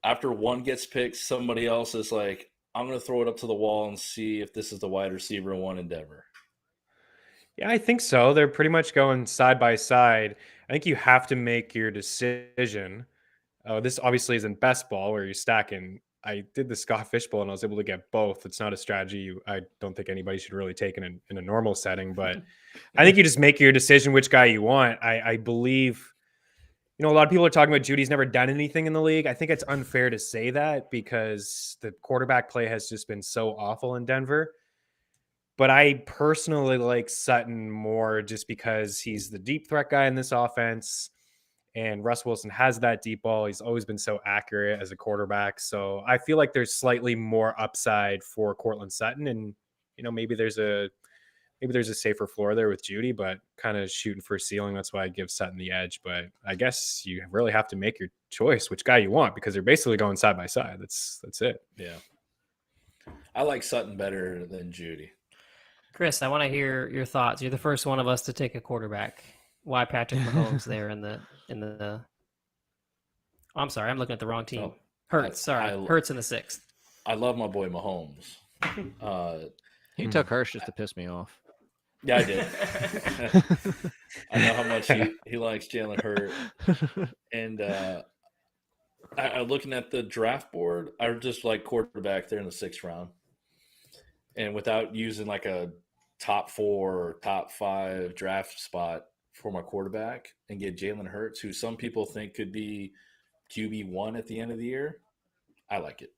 after one gets picked, somebody else is like, I'm going to throw it up to the wall and see if this is the wide receiver one in Denver? Yeah, I think so. They're pretty much going side by side. I think you have to make your decision. This obviously isn't best ball where you're stacking. I did the Scott Fishbowl and I was able to get both. It's not a strategy I don't think anybody should really take in a normal setting, but I think you just make your decision which guy you want. I believe, a lot of people are talking about Judy's never done anything in the league. I think it's unfair to say that because the quarterback play has just been so awful in Denver. But I personally like Sutton more just because he's the deep threat guy in this offense. And Russ Wilson has that deep ball. He's always been so accurate as a quarterback. So I feel like there's slightly more upside for Cortland Sutton. And, maybe there's a safer floor there with Judy, but kind of shooting for a ceiling. That's why I give Sutton the edge. But I guess you really have to make your choice, which guy you want, because they're basically going side by side. That's it. Yeah. I like Sutton better than Judy. Chris, I want to hear your thoughts. You're the first one of us to take a quarterback. Why Patrick Mahomes there in the oh, I'm sorry, I'm looking at the wrong team. Hurts, Hurts in the 6th. I love my boy Mahomes. He took Hurts just to piss me off. Yeah, I did. I know how much he likes Jalen Hurts. And I looking at the draft board, I just like quarterback there in the 6th round. And without using like a top 4 or top 5 draft spot for my quarterback and get Jalen Hurts, who some people think could be QB1 at the end of the year, I like it.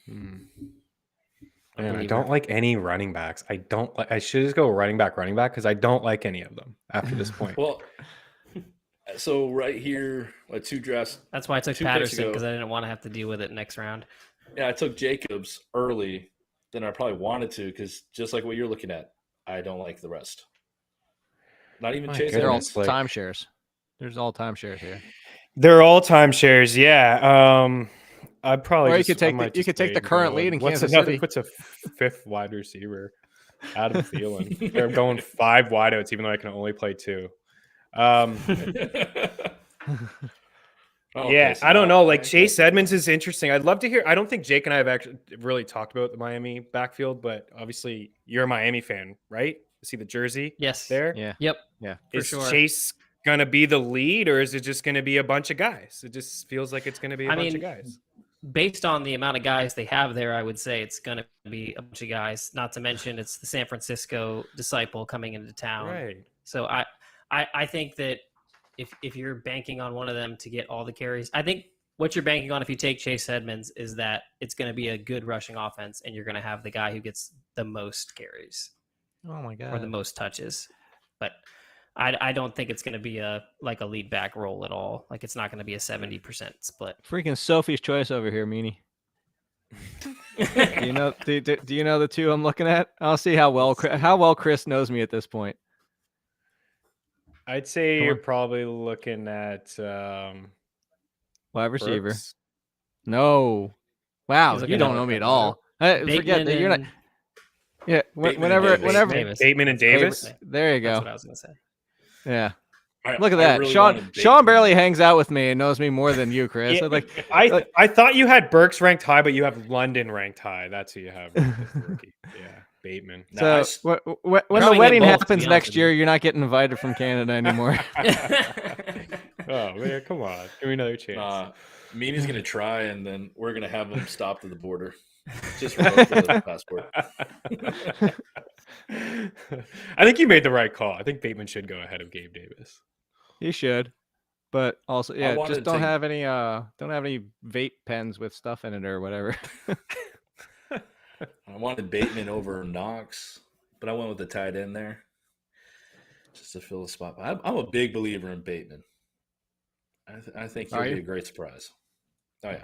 Man, I don't like any running backs. I should just go running back because I don't like any of them after this point. Well, so right here, 2 drafts. That's why I took Patterson, because I didn't want to have to deal with it next round. Yeah, I took Jacobs early than I probably wanted to, because just like what you're looking at, I don't like the rest. Not even Chase. They're all timeshares. There's all timeshares here. They're all timeshares, yeah. I'd probably. Or you could take the current lead in Kansas City. Puts a 5th wide receiver, Adam Thielen. They're going 5 wideouts, even though I can only play 2. Yeah, I don't know. Like, Chase Edmonds is interesting. I'd love to hear. I don't think Jake and I have actually really talked about the Miami backfield, but obviously you're a Miami fan, right? See the jersey? Yes. There? Yeah. Yep. Yeah. Is Chase going to be the lead, or is it just going to be a bunch of guys? It just feels like it's going to be a bunch of guys. Based on the amount of guys they have there, I would say it's going to be a bunch of guys. Not to mention it's the San Francisco disciple coming into town. Right. So I think that if you're banking on one of them to get all the carries, I think what you're banking on if you take Chase Edmonds is that it's going to be a good rushing offense, and you're going to have the guy who gets the most carries. Oh my God. Or the most touches. But I don't think it's going to be a lead back role at all. Like, it's not going to be a 70% split. Freaking Sophie's choice over here, Meaney. do you know the 2 I'm looking at? I'll see how well Chris knows me at this point. I'd say you're probably looking at wide receiver. No. Wow, you don't know me at all. Forget that you're not. Yeah, whenever Bateman and Davis. There you go. That's what I was going to say. Yeah. Look at I that. really Sean wanted Sean Bateman. barely hangs out with me and knows me more than you, Chris. Yeah, Like, I thought you had Burks ranked high, but you have London ranked high. That's who you have ranked as the rookie. Yeah, Bateman. so Nice. when Probably the get wedding both, to happens be honest next with year, you. you're not getting invited from Canada anymore. Oh man, come on, give me another chance. Meaney's gonna try, and then we're gonna have him stopped at the border, just revoke the passport. I think you made the right call. I think Bateman should go ahead of Gabe Davis. You should, but also, I yeah, wanted just don't to- have any vape pens with stuff in it or whatever. I wanted Bateman over Knox, but I went with the tight end there, just to fill the spot. I'm a big believer in Bateman. I think he'll Are be you? a great surprise. Oh yeah.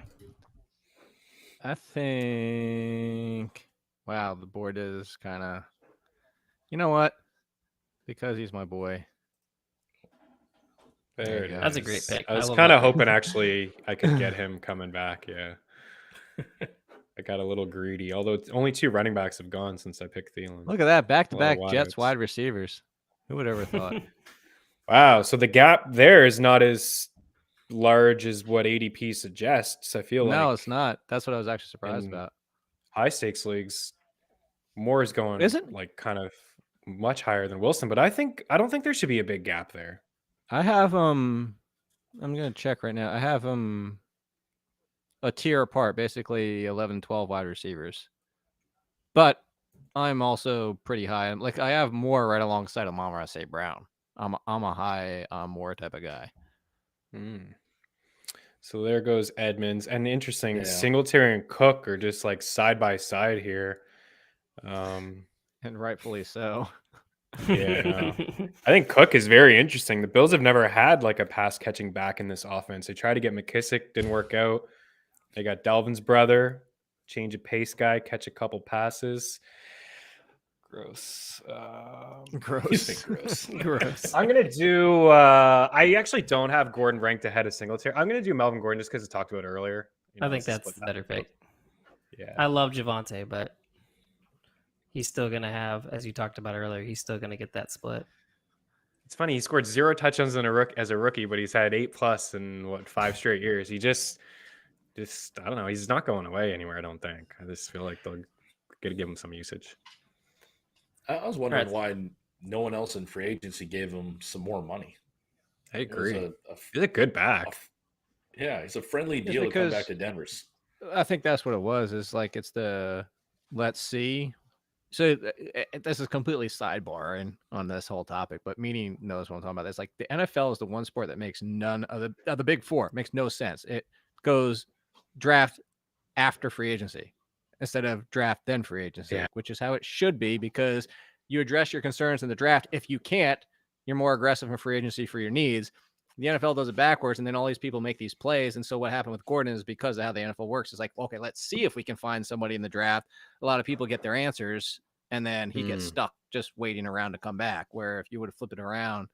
I think. Wow, the board is kind of. You know what? Because he's my boy. There you it go. That's a is. great pick. I I was love kind that of pick. hoping actually I could get him coming back. Yeah, I got a little greedy. Although it's only 2 running backs have gone since I picked Thielen. Look at that, back-to-back wideouts. Jets wide receivers. Who would ever thought? Wow, so the gap there is not as large as what ADP suggests. I feel No, like it's not. That's what I was actually surprised in about. high stakes leagues, Moore is going Is it? like kind of much higher than Wilson, but I don't think there should be a big gap there. I have I'm gonna check right now. I have a tier apart, basically 11, 12 wide receivers. But I'm also pretty high. Like I have Moore right alongside of Amon-Ra St. Brown. I'm a high Moore type of guy. So there goes Edmonds. And interesting, Yeah. Singletary and Cook are just like side by side here. And rightfully so. Yeah, no. I think Cook is very interesting. The Bills have never had like a pass catching back in this offense. They tried to get McKissick, didn't work out. They got Delvin's brother, change of pace guy, catch a couple passes. Gross. Gross. Gross. Gross. I'm gonna do. I actually don't have Gordon ranked ahead of Singletary. I'm gonna do Melvin Gordon just because I talked about it earlier. I think it's a that's split the better backfield. pick. Yeah. I love Javante, but he's still gonna have, as you talked about earlier, he's still gonna get that split. It's funny. He scored 0 touchdowns as a rookie, but he's had 8+ in 5 straight years. He just I don't know. He's not going away anywhere. I don't think. I just feel like they'll get to give him some usage. I was wondering Right. why no one else in free agency gave him some more money. I It was agree. He's a good back. yeah, it's a friendly It's deal to come back because- to Denver's. I think that's what it was. Is like it's the let's see. So this is completely sidebar and on this whole topic, but Meaney knows what I'm talking about. It's like the NFL is the one sport that makes none of the big four. It makes no sense. It goes draft after free agency instead of draft then free agency, Yeah. which is how it should be because you address your concerns in the draft. If you can't, you're more aggressive in free agency for your needs. The NFL does it backwards, and then all these people make these plays. And so what happened with Gordon is because of how the NFL works. It's like, okay, let's see if we can find somebody in the draft. A lot of people get their answers, and then he gets stuck just waiting around to come back. Where if you would have flipped it around,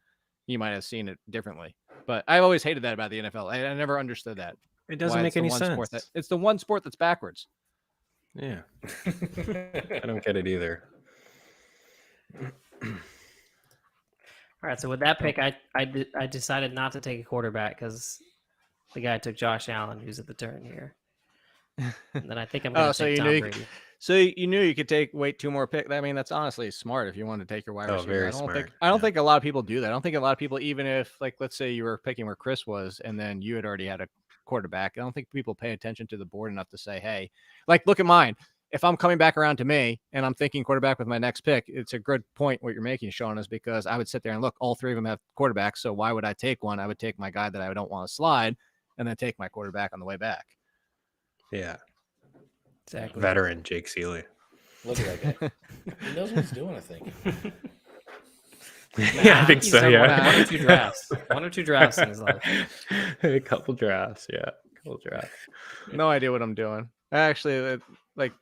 you might have seen it differently. But I've always hated that about the NFL. I never understood that. It doesn't Why make it's the any one sense. sport it's the one sport that's backwards. Yeah. I don't get it either. All right, so with that pick, I decided not to take a quarterback because the guy took Josh Allen, who's at the turn here. And then I think I'm going to so take you Tom knew Brady. So you knew you could wait 2 more picks. I mean, that's honestly smart if you want to take your wide Oh, receiver. very I don't smart. think I don't think a lot of people do that. I don't think a lot of people, even if like let's say you were picking where Chris was and then you had already had a quarterback, I don't think people pay attention to the board enough to say, hey, like look at mine. If I'm coming back around to me and I'm thinking quarterback with my next pick, it's a good point what you're making, Sean, is because I would sit there and look, all 3 of them have quarterbacks. So why would I take one? I would take my guy that I don't want to slide and then take my quarterback on the way back. Yeah. Exactly. Veteran Jake Ciely. Look at that guy. He knows what he's doing, I think. Yeah, I think He's so. done Yeah. one or two drafts. 1 or 2 drafts in his life. A couple drafts. Yeah. A couple drafts. No idea what I'm doing. Actually, like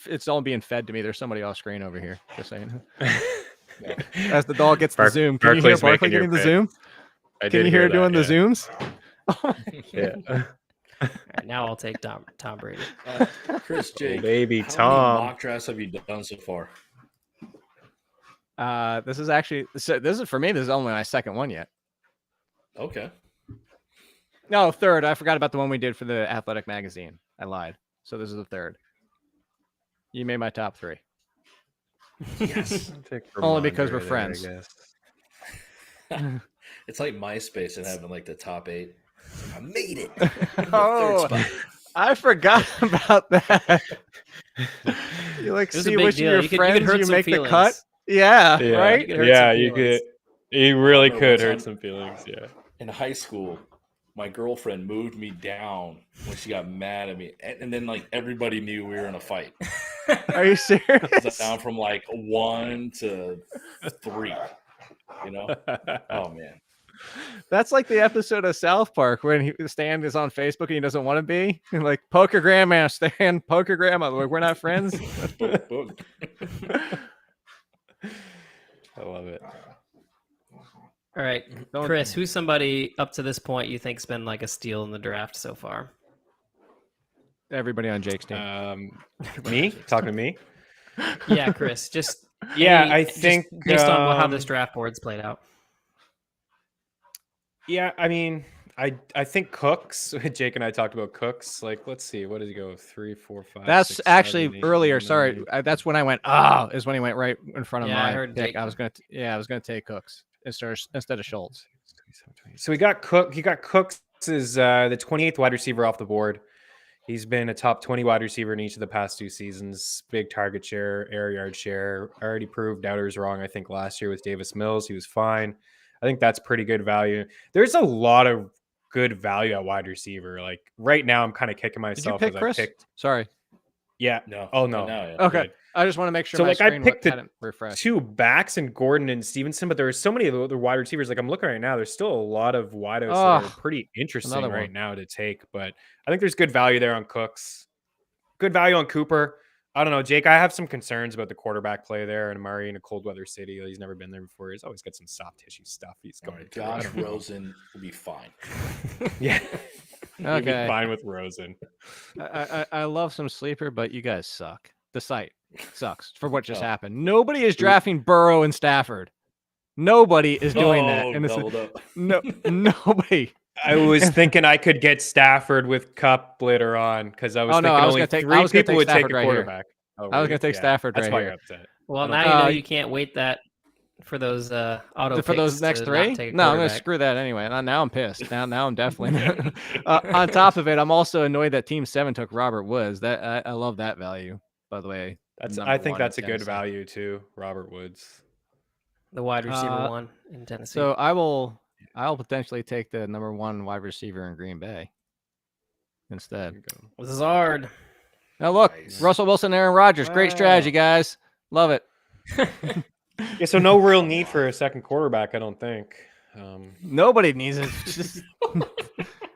it's all being fed to me. There's somebody off screen over here. Just saying. As the dog gets the zoom, can you hear Barkley's Barkley making your getting the pick. zoom? I Can did you hear her that, doing the yeah. zooms? Yeah. All right, now I'll take Tom Brady. Chris, Jake, Baby how many Tom. mock drafts have you done so far? This is actually this is for me. This is only my second one yet. Okay. No, third. I forgot about the one we did for the Athletic magazine. I lied. So this is the third. You made my top 3. Yes. I'll take Only because Ramondre we're there, friends. I guess. It's like MySpace and having like the top 8. I made it. Oh, Third spot. I forgot about that. You like It was a see big which of deal. your You could friends hurt you some make the cut. feelings. Yeah, Yeah, right. could hurt yeah, some you feelings. could. You really remember could one hurt time- some feelings. Yeah. In high school, my girlfriend moved me down when she got mad at me, and then like everybody knew we were in a fight. Are you I was serious? down from like 1 to 3. You know? Oh man. That's like the episode of South Park when Stan is on Facebook and he doesn't want to be. And like, poker grandma, Stan, poker grandma. Like, we're not friends. Book, book. I love it. All right, Don't- Chris, who's somebody up to this point you think's been like a steal in the draft so far? Everybody on Jake's team. Me? Talking to me? Yeah, Chris. Just Yeah, any- I just think, based on how this draft board's played out. Yeah, I mean, I think Cooks. Jake and I talked about Cooks. Like, let's see, what does he go? 3, 4, 5. That's 6, actually 7, 8, earlier. 9. Sorry, that's when I went. Is when he went right in front of Yeah, I my heard pick. Jake. I was gonna take Cooks instead of Schultz. So he got Cook. He got Cooks as the 28th wide receiver off the board. He's been a top 20 wide receiver in each of the past 2 seasons. Big target share, air yard share. Already proved doubters wrong. I think last year with Davis Mills, he was fine. I think that's pretty good value. There's a lot of good value at wide receiver. Like right now, I'm kind of kicking Did you myself pick as Chris? I picked. Sorry. Yeah. No. Oh no. No, yeah. Okay. Good. I just want to make sure So, my like, I screen picked the hadn't refreshed. 2 backs in Gordon and Stevenson, but there are so many of the other wide receivers. Like I'm looking right now, there's still a lot of wideouts that are pretty interesting another right one. now to take. But I think there's good value there on Cooks. Good value on Cooper. I don't know, Jake. I have some concerns about the quarterback play there and Murray in a cold weather city. He's never been there before. He's always got some soft tissue stuff. He's going to Josh Rosen will be fine. Yeah. He'll be Okay. fine with Rosen. I love some sleeper, but you guys suck. The site sucks for what just happened. Nobody is drafting Burrow and Stafford. Nobody is doing that. And it's doubled up. nobody. I was thinking I could get Stafford with Cup later on because I was thinking I was only gonna take- 3 I was gonna people take would take Stafford a right here. quarterback. Oh, I was really? gonna take Stafford That's right why here. you're upset. Well, I now don't- you know you can't wait that for those auto For those picks next to 3? not take a No, I'm gonna quarterback. screw that anyway. Now I'm pissed. Now I'm definitely on top of it. I'm also annoyed that Team 7 took Robert Woods. That I love that value. By the way, I number think 1 that's a in good Tennessee. value too, Robert Woods. The wide receiver Uh, one in Tennessee. So I'll potentially take the number 1 wide receiver in Green Bay There instead. you go. This is hard. Now look, Nice. Russell Wilson, Aaron Rodgers, great strategy, guys. Love it. Yeah, so no real need for a second quarterback, I don't think. Nobody needs it. Just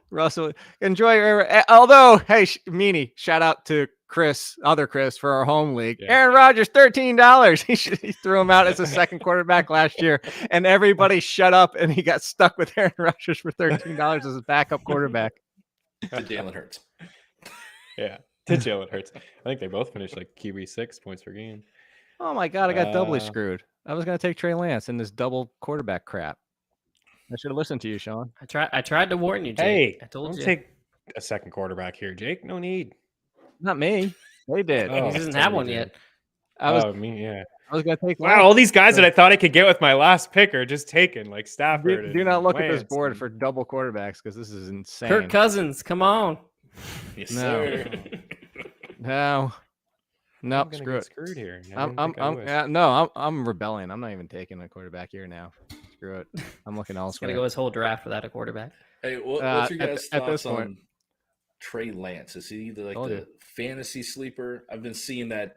Russell, enjoy your. Although, hey, Meaney, shout out to Chris, other Chris, for our home league. Yeah. Aaron Rodgers, $13. He threw him out as a second quarterback last year, and everybody shut up, and he got stuck with Aaron Rodgers for $13 as a backup quarterback. To Jalen Hurts. Yeah, to Jalen Hurts. I think they both finished like QB 6 points per game. Oh my God, I got doubly Uh, screwed. I was going to take Trey Lance in this double quarterback crap. I should have listened to you, Sean. I tried to warn you, Jake. Hey, I told don't you. take a second quarterback here, Jake. No need. Not me. They did. Oh, he doesn't have one somebody yet. did. I was Yeah. going to take Wow, all these guys that I thought I could get with my last pick are just taken, like Stafford. Do and not look at this Lance board and- for double quarterbacks because this is insane. Kirk Cousins, come on. Yes, No. sir. No. I'm Nope, gonna screw get it. screwed here. I I'm didn't I'm think I I'm would. no, I'm rebelling. I'm not even taking a quarterback here now. Screw it. I'm looking He's gonna elsewhere. go his whole draft without a quarterback. Hey, what's your At guys' th- at this thoughts point- on Trey Lance? Is he either like Told the you. fantasy sleeper? I've been seeing that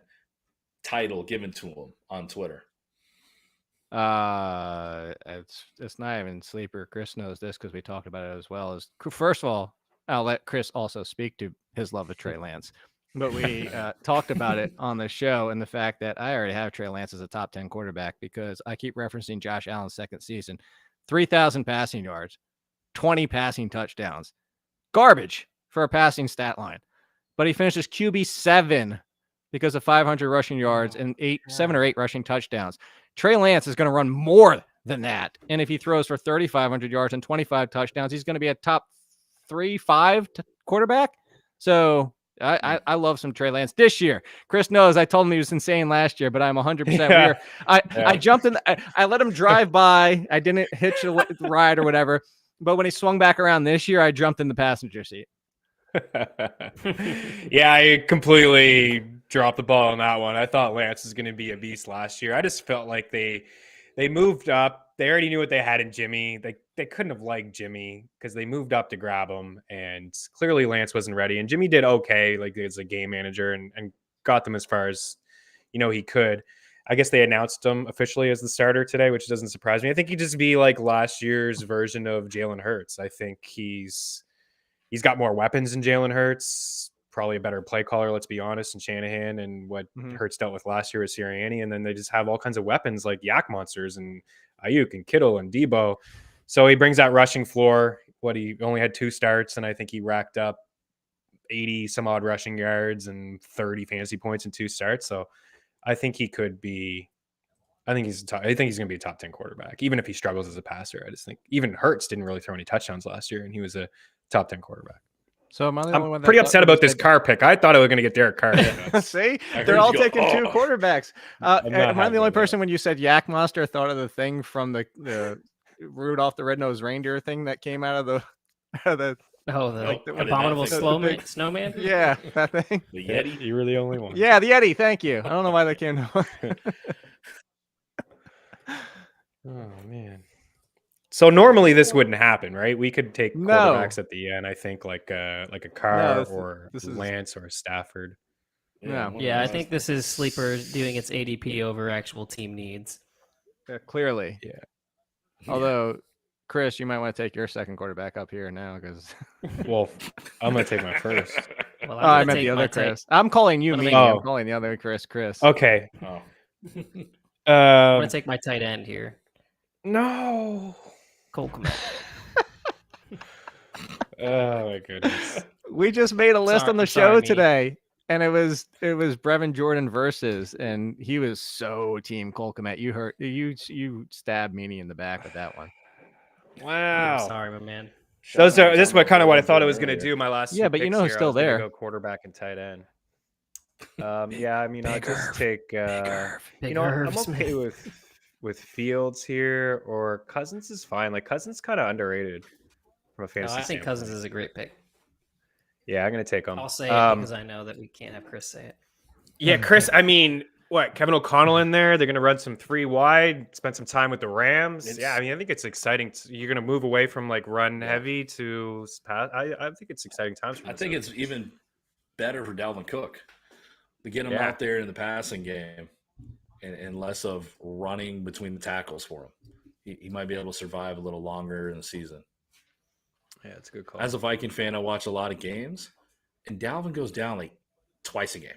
title given to him on Twitter. It's not even sleeper. Chris knows this because we talked about it as well. As first of all, I'll let Chris also speak to his love of Trey Lance. But we talked about it on the show and the fact that I already have Trey Lance as a top 10 quarterback because I keep referencing Josh Allen's second season. 3,000 passing yards, 20 passing touchdowns. Garbage for a passing stat line. But he finishes QB 7 because of 500 rushing yards and 7 or 8 rushing touchdowns. Trey Lance is going to run more than that. And if he throws for 3,500 yards and 25 touchdowns, he's going to be a top 3-5 quarterback. So I love some Trey Lance this year. Chris knows I told him he was insane last year, but I'm 100%. I jumped in. I let him drive by. I didn't hitch a ride or whatever. But when he swung back around this year, I jumped in the passenger seat. Yeah, I completely dropped the ball on that one. I thought Lance was going to be a beast last year. I just felt like they moved up. They already knew what they had in Jimmy. They couldn't have liked Jimmy because they moved up to grab him, and clearly Lance wasn't ready. And Jimmy did okay, like as a game manager, and got them as far as he could. I guess they announced him officially as the starter today, which doesn't surprise me. I think he'd just be like last year's version of Jalen Hurts. I think he's got more weapons than Jalen Hurts, probably a better play caller, let's be honest, and Shanahan, and what Hurts dealt with last year with Sirianni. And then they just have all kinds of weapons like Yak Monsters and Ayuk and Kittle and Debo. So he brings that rushing floor. He only had 2 starts, and I think he racked up 80 some odd rushing yards and 30 fantasy points in 2 starts. So I think he could be. I think he's going to be a top 10 quarterback, even if he struggles as a passer. I just think even Hurts didn't really throw any touchdowns last year, and he was a top 10 quarterback. So I'm pretty upset about this Carr pick. I thought I was going to get Derek Carr. See, they're all taking 2 quarterbacks. Am I the only person when you said Yak Monster thought of the thing from the Rudolph the Red-Nosed Reindeer thing that came out of the abominable snowman? Yeah, that thing. The Yeti. You were the only one. Yeah, the Yeti. Thank you. I don't know why that came to mind. Oh man. So normally this wouldn't happen, right? We could take quarterbacks at the end. I think like a Carr or Lance or a Stafford. Yeah, I think this is sleeper doing its ADP over actual team needs. Clearly. Yeah. Although, Chris, you might want to take your second quarterback up here now because. Well, I'm going to take my first. Well, I meant the other Chris. I'm calling you Meaney. I'm calling the other Chris. Okay. I'm going to take my tight end here. No. Cole Kmet. Oh my goodness. We just made a list on the show today, and it was Brevin Jordan versus, and he was so team Cole Kmet. You stabbed Meaney in the back with that one. Wow. I'm sorry, my man. This is what I thought I was going to do. My last. Yeah, but you know who's still there. Go quarterback and tight end. Yeah, I mean, I'll just take. I'm okay with Fields here, or Cousins is fine. Like Cousins kind of underrated from a fantasy. I think Cousins is a great pick. Yeah, I'm gonna take him. I'll say it because I know that we can't have Chris say it. Yeah, Chris. I mean, what Kevin O'Connell in there? They're gonna run some 3 wide, spend some time with the Rams. Yeah, I mean, I think it's exciting. You're gonna move away from like run heavy to pass. I think it's exciting times. I think it's even better for Dalvin Cook to get him out there in the passing game. And less of running between the tackles for him. He might be able to survive a little longer in the season. Yeah, it's a good call. As a Viking fan, I watch a lot of games, and Dalvin goes down like twice a game.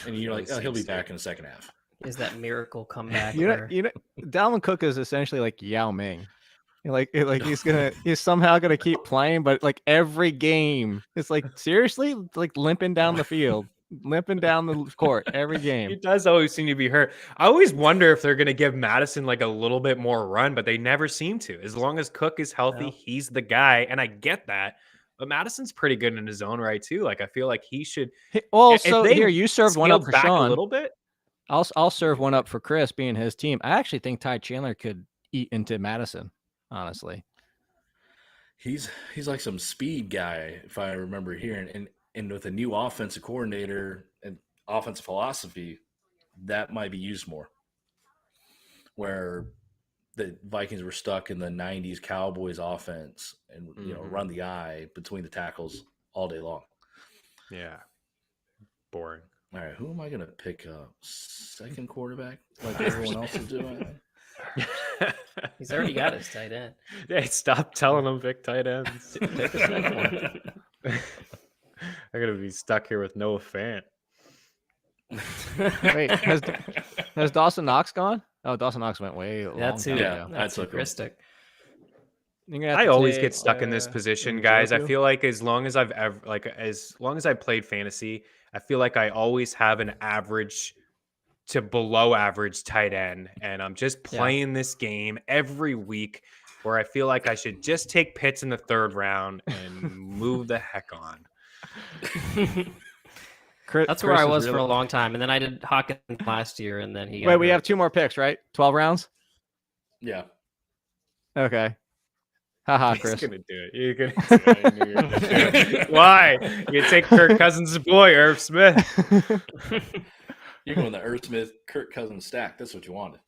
And you're like, he'll be back in the second half. Is that miracle comeback? Dalvin Cook is essentially like Yao Ming. Like he's somehow gonna keep playing, but like every game, it's like seriously, like limping down the field. Limping down the court every game. He does always seem to be hurt. I always wonder if they're going to give Madison like a little bit more run, but they never seem to. As long as Cook is healthy, he's the guy, and I get that. But Madison's pretty good in his own right too. Like I feel like he should. Well, so here you served one up for back Sean a little bit. I'll serve one up for Chris, being his team. I actually think Ty Chandler could eat into Madison. Honestly, he's like some speed guy, if I remember hearing. And with a new offensive coordinator and offensive philosophy, that might be used more. Where the Vikings were stuck in the 90s Cowboys offense and, run the eye between the tackles all day long. Yeah. Boring. All right, who am I going to pick up? Second quarterback like everyone else is doing? He's already got his tight end. Hey, stop telling him pick tight ends. Take a second one. I'm gonna be stuck here with Noah Fant. Wait, has Dawson Knox gone? Oh, Dawson Knox went way. That's who. Yeah, that's Christic. I always get stuck in this position, guys. I feel like as long as I've played fantasy, I feel like I always have an average to below average tight end, and I'm just Yeah. playing this game every week where I feel like I should just take Pitts in the 3rd round and move the heck on. That's where I was for a long time, and then I did Hawkins last year, and then he got Wait, we hurt. have 2 more picks, right? 12 rounds. Yeah. Okay. Haha, He's Chris. gonna do it. You're gonna do it. I knew you were gonna do it. Why? You take Kirk Cousins' boy, Irv Smith. You're going the Irv Smith, Kirk Cousins stack. That's what you wanted.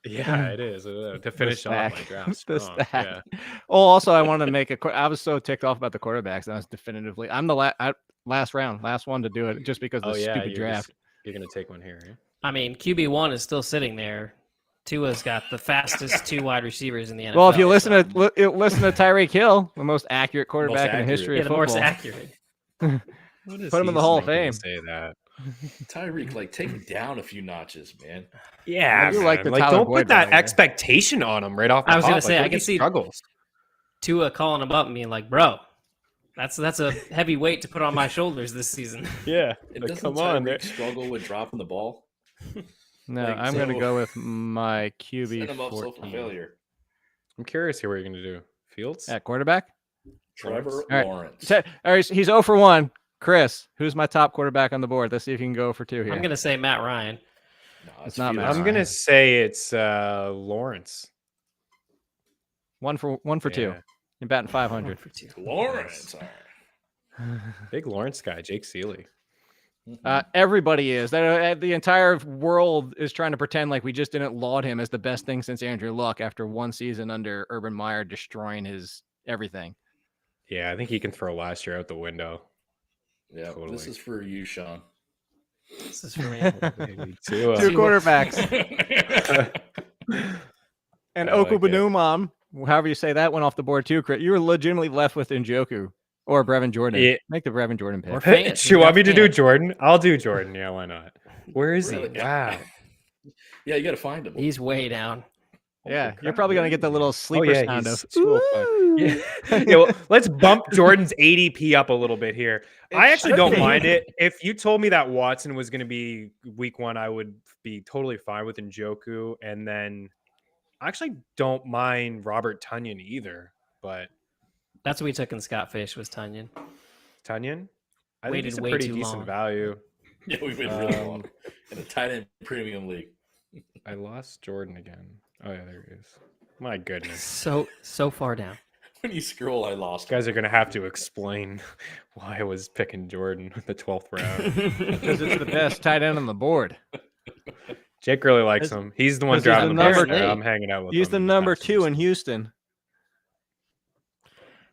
Yeah, it is to finish off my draft. The strong. stack. Yeah. Oh, also, I want to make I was so ticked off about the quarterbacks. I was definitively. I'm the last one to do it just because of the stupid draft. You're gonna take one here. Right? I mean, QB1 is still sitting there. Tua's got the fastest 2 wide receivers in the NFL. Well, if you listen to Tyreek Hill, the most accurate quarterback in the history of the football. most accurate. Put him in the Hall of Fame. Say that. Tyreek, like, take it down a few notches, man. Yeah, you like the like Tyler don't Boyd put that bandwagon. expectation on him right off. The I was top. gonna say, Like, I can see struggles. Tua calling him up and being like, "Bro, that's a heavy weight to put on my shoulders this season." Yeah, It like, doesn't come on, Tyreek struggle with dropping the ball. No, Like, I'm going to go with my QB Set him up so for 14. failure. I'm curious here what you're gonna do. Fields. At quarterback? Trevor All right. Lawrence. All right, he's 0 for 1. Chris, who's my top quarterback on the board? Let's see if you can go for 2 here. I'm gonna say Matt Ryan. No, It's not Matt Fields. I'm Ryan. gonna say it's Lawrence. 1 for 2. Yeah. You're batting 500. For 2. Lawrence. All right. Big Lawrence guy, Jake Ciely. Everybody is. The entire world is trying to pretend like we just didn't laud him as the best thing since Andrew Luck after 1 season under Urban Meyer destroying his everything. Yeah, I think he can throw last year out the window. Yeah, Totally. this is for you, Sean. This is for me. Maybe two. 2 quarterbacks. And I like it. Okubenumam, however you say that, went off the board too. Chris. You were legitimately left with Njoku or Brevin Jordan. Yeah. Make the Brevin Jordan pick. Or Fant. Do you want me to do Fant. Jordan? I'll do Jordan. Yeah, why not? Where is he? Really? Wow. Yeah, you got to find him. He's way down. Yeah, crap, you're probably gonna get the little sleeper sound he's of. so fun. "Ooh." Yeah, well, let's bump Jordan's ADP up a little bit here. I actually don't mind it. If you told me that Watson was going to be week 1, I would be totally fine with Njoku. And then I actually don't mind Robert Tonyan either. But That's what we took in Scott Fish was Tunyon. Tonyan, I think Waited he's a way pretty too decent long. value. Yeah, we've been really long in a tight end premium league. I lost Jordan again. Oh, yeah, there he is. My goodness. So far down. When you scroll, I lost. You guys are going to have to explain why I was picking Jordan in the 12th round. Because it's the best tight end on the board. Jake really likes him. He's the one 'cause he's driving the the bus number there. two. I'm hanging out with He's him the in number past 2 years. in Houston.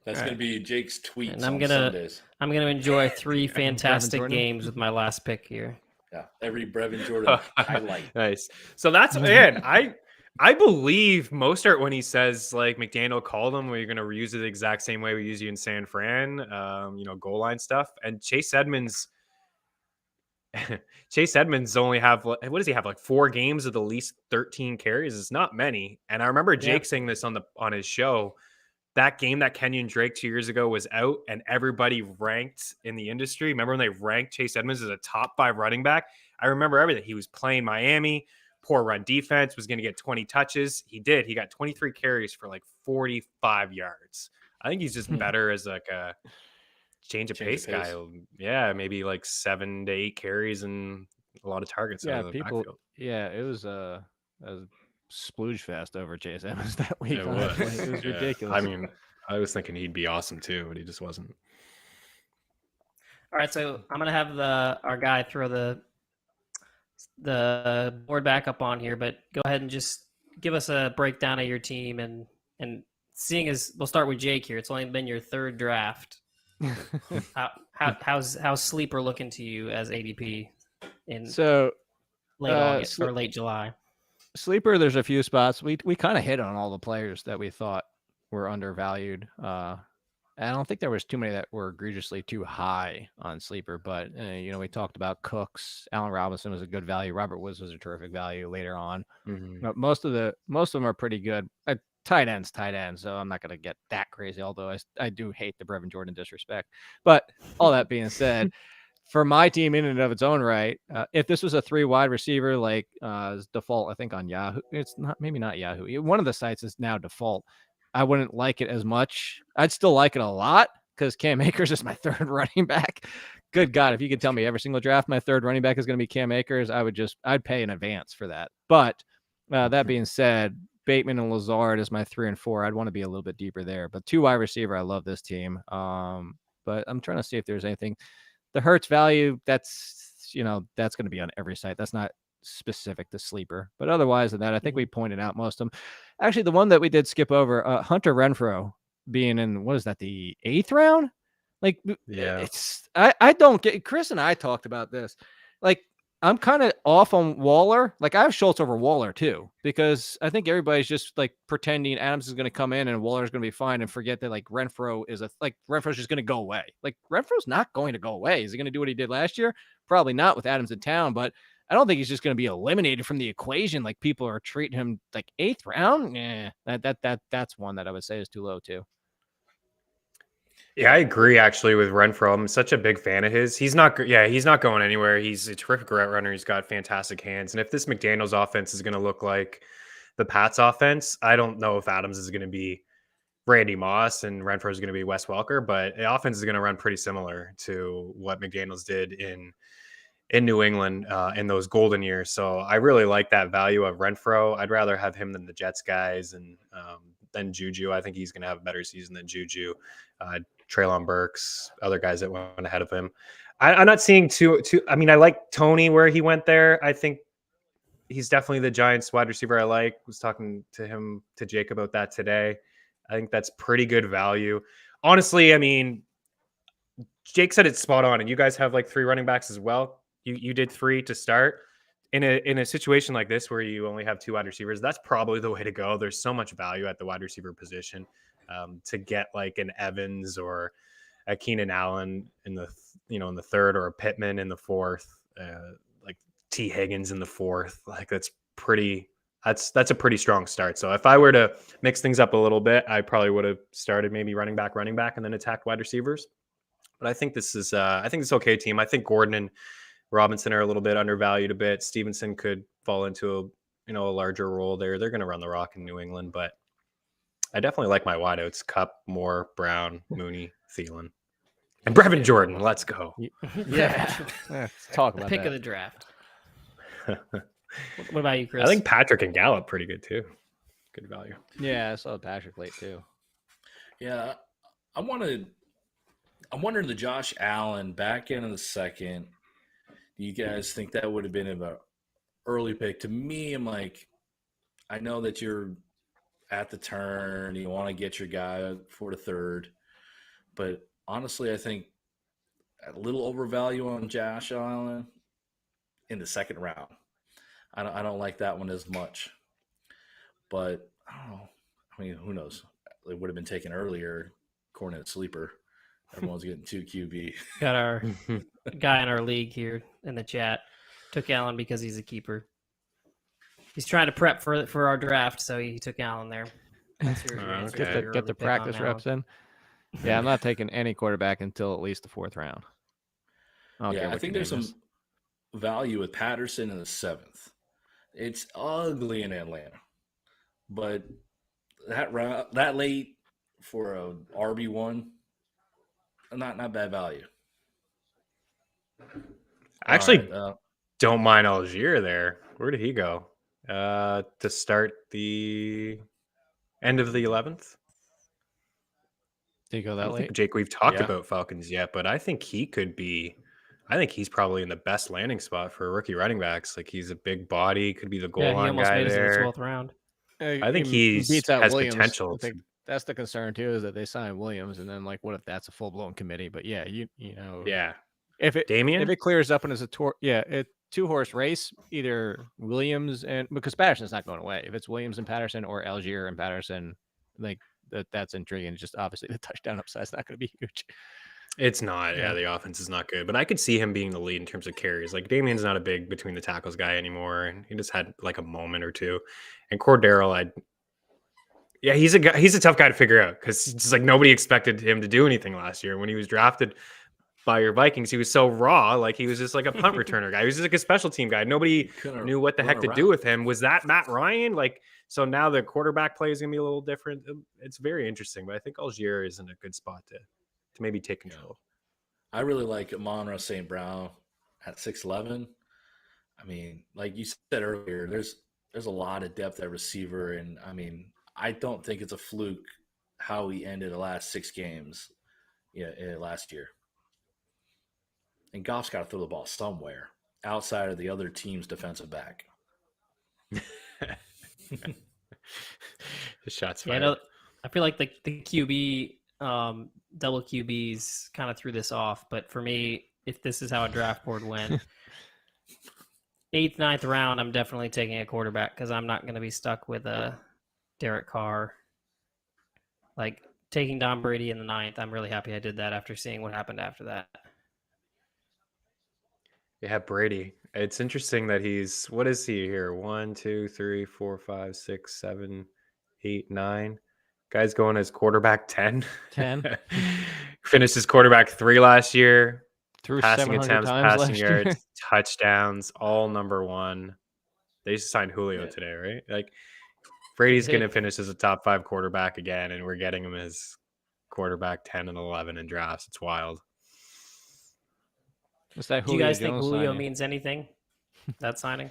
That's going to be Jake's tweets And I'm on gonna- Sundays. I'm going to enjoy 3 fantastic Jordan? games with my last pick here. Yeah, every Brevin Jordan highlight. Nice. So that's man. I believe Mostert when he says like McDaniel called him, we're going to use it the exact same way we use you in San Fran. Goal line stuff. And Chase Edmonds only have what does he have, like 4 games of the least 13 carries? It's not many. And I remember Jake saying this on his show. That game that Kenyon Drake 2 years ago was out, and everybody ranked in the industry. Remember when they ranked Chase Edmonds as a top 5 running back? I remember everything. He was playing Miami, poor run defense, was going to get 20 touches. He did. He got 23 carries for like 45 yards. I think he's just better as like a change of pace guy. Yeah, maybe like 7 to 8 carries and a lot of targets. Yeah, out of the people. backfield. Yeah, it was a splooge fest over Chase Evans that week. It honestly. was. It was Yeah. ridiculous. I mean, I was thinking he'd be awesome too, but he just wasn't. All right, so I'm going to have our guy throw the board back up on here, but go ahead and just give us a breakdown of your team and seeing as we'll start with Jake here. It's only been your 3rd draft. How's Sleeper looking to you as ADP in So late August or late July? Sleeper, there's a few spots. We kind of hit on all the players that we thought were undervalued. I don't think there was too many that were egregiously too high on Sleeper, but we talked about Cooks. Allen Robinson was a good value. Robert Woods was a terrific value later on. Mm-hmm. But most of them are pretty good. Tight ends. So I'm not going to get that crazy. Although I do hate the Brevin Jordan disrespect. But all that being said, for my team in and of its own right, if this was a 3 wide receiver like default, I think on Yahoo, it's not, maybe not Yahoo. One of the sites is now default. I wouldn't like it as much. I'd still like it a lot because Cam Akers is my third running back. Good God, if you could tell me every single draft my third running back is going to be Cam Akers, I'd pay in advance for that. But that being said, Bateman and Lazard is my 3 and 4. I'd want to be a little bit deeper there. But 2 wide receiver, I love this team. But I'm trying to see if there's anything. The Hurts value, that's going to be on every site. That's not specific to sleeper. But otherwise than that, I think we pointed out most of them. Actually, the one that we did skip over, Hunter Renfrow being in, what is that, the 8th round? Like, Yeah. I don't get, Chris and I talked about this. Like, I'm kind of off on Waller. Like, I have Schultz over Waller too, because I think everybody's just like pretending Adams is going to come in and Waller's going to be fine and forget that like Renfro's just going to go away. Like, Renfro's not going to go away. Is he going to do what he did last year? Probably not with Adams in town, but I don't think he's just going to be eliminated from the equation. Like, people are treating him like 8th round. Yeah, that's one that I would say is too low too. Yeah, I agree actually with Renfrow. I'm such a big fan of his. He's not going anywhere. He's a terrific route runner. He's got fantastic hands. And if this McDaniels offense is going to look like the Pats offense, I don't know if Adams is going to be Randy Moss and Renfrow is going to be Wes Welker, but the offense is going to run pretty similar to what McDaniels did in New England in those golden years. So I really like that value of Renfrow. I'd rather have him than the Jets guys and than Juju. I think he's going to have a better season than Juju. Treylon Burks, other guys that went ahead of him. I'm not seeing too. I mean, I like Tony where he went there. I think he's definitely the Giants wide receiver I like. Was talking to Jake about that today. I think that's pretty good value. Honestly, I mean, Jake said it's spot on, and you guys have like 3 running backs as well. You did 3 to start. In a situation like this where you only have 2 wide receivers, that's probably the way to go. There's so much value at the wide receiver position. To get like an Evans or a Keenan Allen in the 3rd, or a Pittman in the 4th, like T Higgins in the 4th, like that's a pretty strong start. So if I were to mix things up a little bit, I probably would have started maybe running back, and then attacked wide receivers. But I think this is okay team. I think Gordon and Robinson are a little bit undervalued a bit. Stevenson could fall into a larger role there. They're going to run the rock in New England, but I definitely like my wideouts: Cup, Moore, Brown, Mooney, Thielen, and Brevin Jordan. Let's go. Yeah. Let's talk about Pick that. of the draft. What about you, Chris? I think Patrick and Gallup pretty good too. Good value. Yeah, I saw Patrick late too. Yeah, I'm wondering the Josh Allen back end of the 2nd. Do you guys think that would have been an early pick? To me, I'm like, I know that you're at the turn, you want to get your guy for the 3rd, but honestly, I think a little overvalue on Josh Allen in the 2nd round. I don't like that one as much, but I don't know. I mean, who knows? It would have been taken earlier, Cornet sleeper. Everyone's getting 2 QB. Got our guy in our league here in the chat. Took Allen because he's a keeper. He's trying to prep for our draft, so he took Allen there. That's your answer. Okay. Get the practice reps in. Yeah, I'm not taking any quarterback until at least the 4th round. I think there's some value with Patterson in the 7th. It's ugly in Atlanta, but that late for a RB1, not bad value. I actually don't mind Algier there. Where did he go? To start the end of the 11th. Did he go that late? Jake, we've talked about Falcons yet, but I think he could be. I think he's probably in the best landing spot for rookie running backs. Like, he's a big body, could be the goal line almost guy made there. it to the 12th round. I think he beats out has Williams. potential. That's the concern too, is that they sign Williams, and then like, what if that's a full blown committee? But yeah, you know, Yeah. if it clears up and is a 2-horse race, either Williams and because Patterson's not going away. If it's Williams and Patterson or Algier and Patterson, like that's intriguing. Just obviously the touchdown upside is not going to be huge. It's not. Yeah, the offense is not good. But I could see him being the lead in terms of carries. Like, Damien's not a big between the tackles guy anymore, and he just had like a moment or two. And Cordero, he's a tough guy to figure out because just like nobody expected him to do anything last year when he was drafted. by your Vikings. He was so raw, like he was just like a punt returner guy. He was just like a special team guy. Nobody Couldn't knew what the run heck to around. do with him. Was that Matt Ryan? Like, so now the quarterback play is gonna be a little different. It's very interesting, but I think Algier is in a good spot to maybe take control. I really like Amon-Ra St. Brown at 6'11". I mean, like you said earlier, there's a lot of depth at receiver, and I mean, I don't think it's a fluke how he ended the last 6 games, last year. And Goff's got to throw the ball somewhere outside of the other team's defensive back. Shots Yeah, fired. I feel like the QB double QBs kind of threw this off, but for me, if this is how a draft board went, 8th, 9th round, I'm definitely taking a quarterback because I'm not going to be stuck with a Derek Carr. Like taking Tom Brady in the 9th, I'm really happy I did that after seeing what happened after that. Yeah, Brady. It's interesting that he's what is he here? 1, 2, 3, 4, 5, 6, 7, 8, 9. Guy's going as quarterback 10. 10. Finished his quarterback 3 last year. Threw Passing 700 attempts, times passing last year. yards, touchdowns, all number 1. They just signed Julio Yeah. today, right? Like Brady's They going to did. finish as a top 5 quarterback again, and we're getting him as quarterback 10 and 11 in drafts. It's wild. What's that Do you Julio guys think Jones Julio signing? means anything? That signing?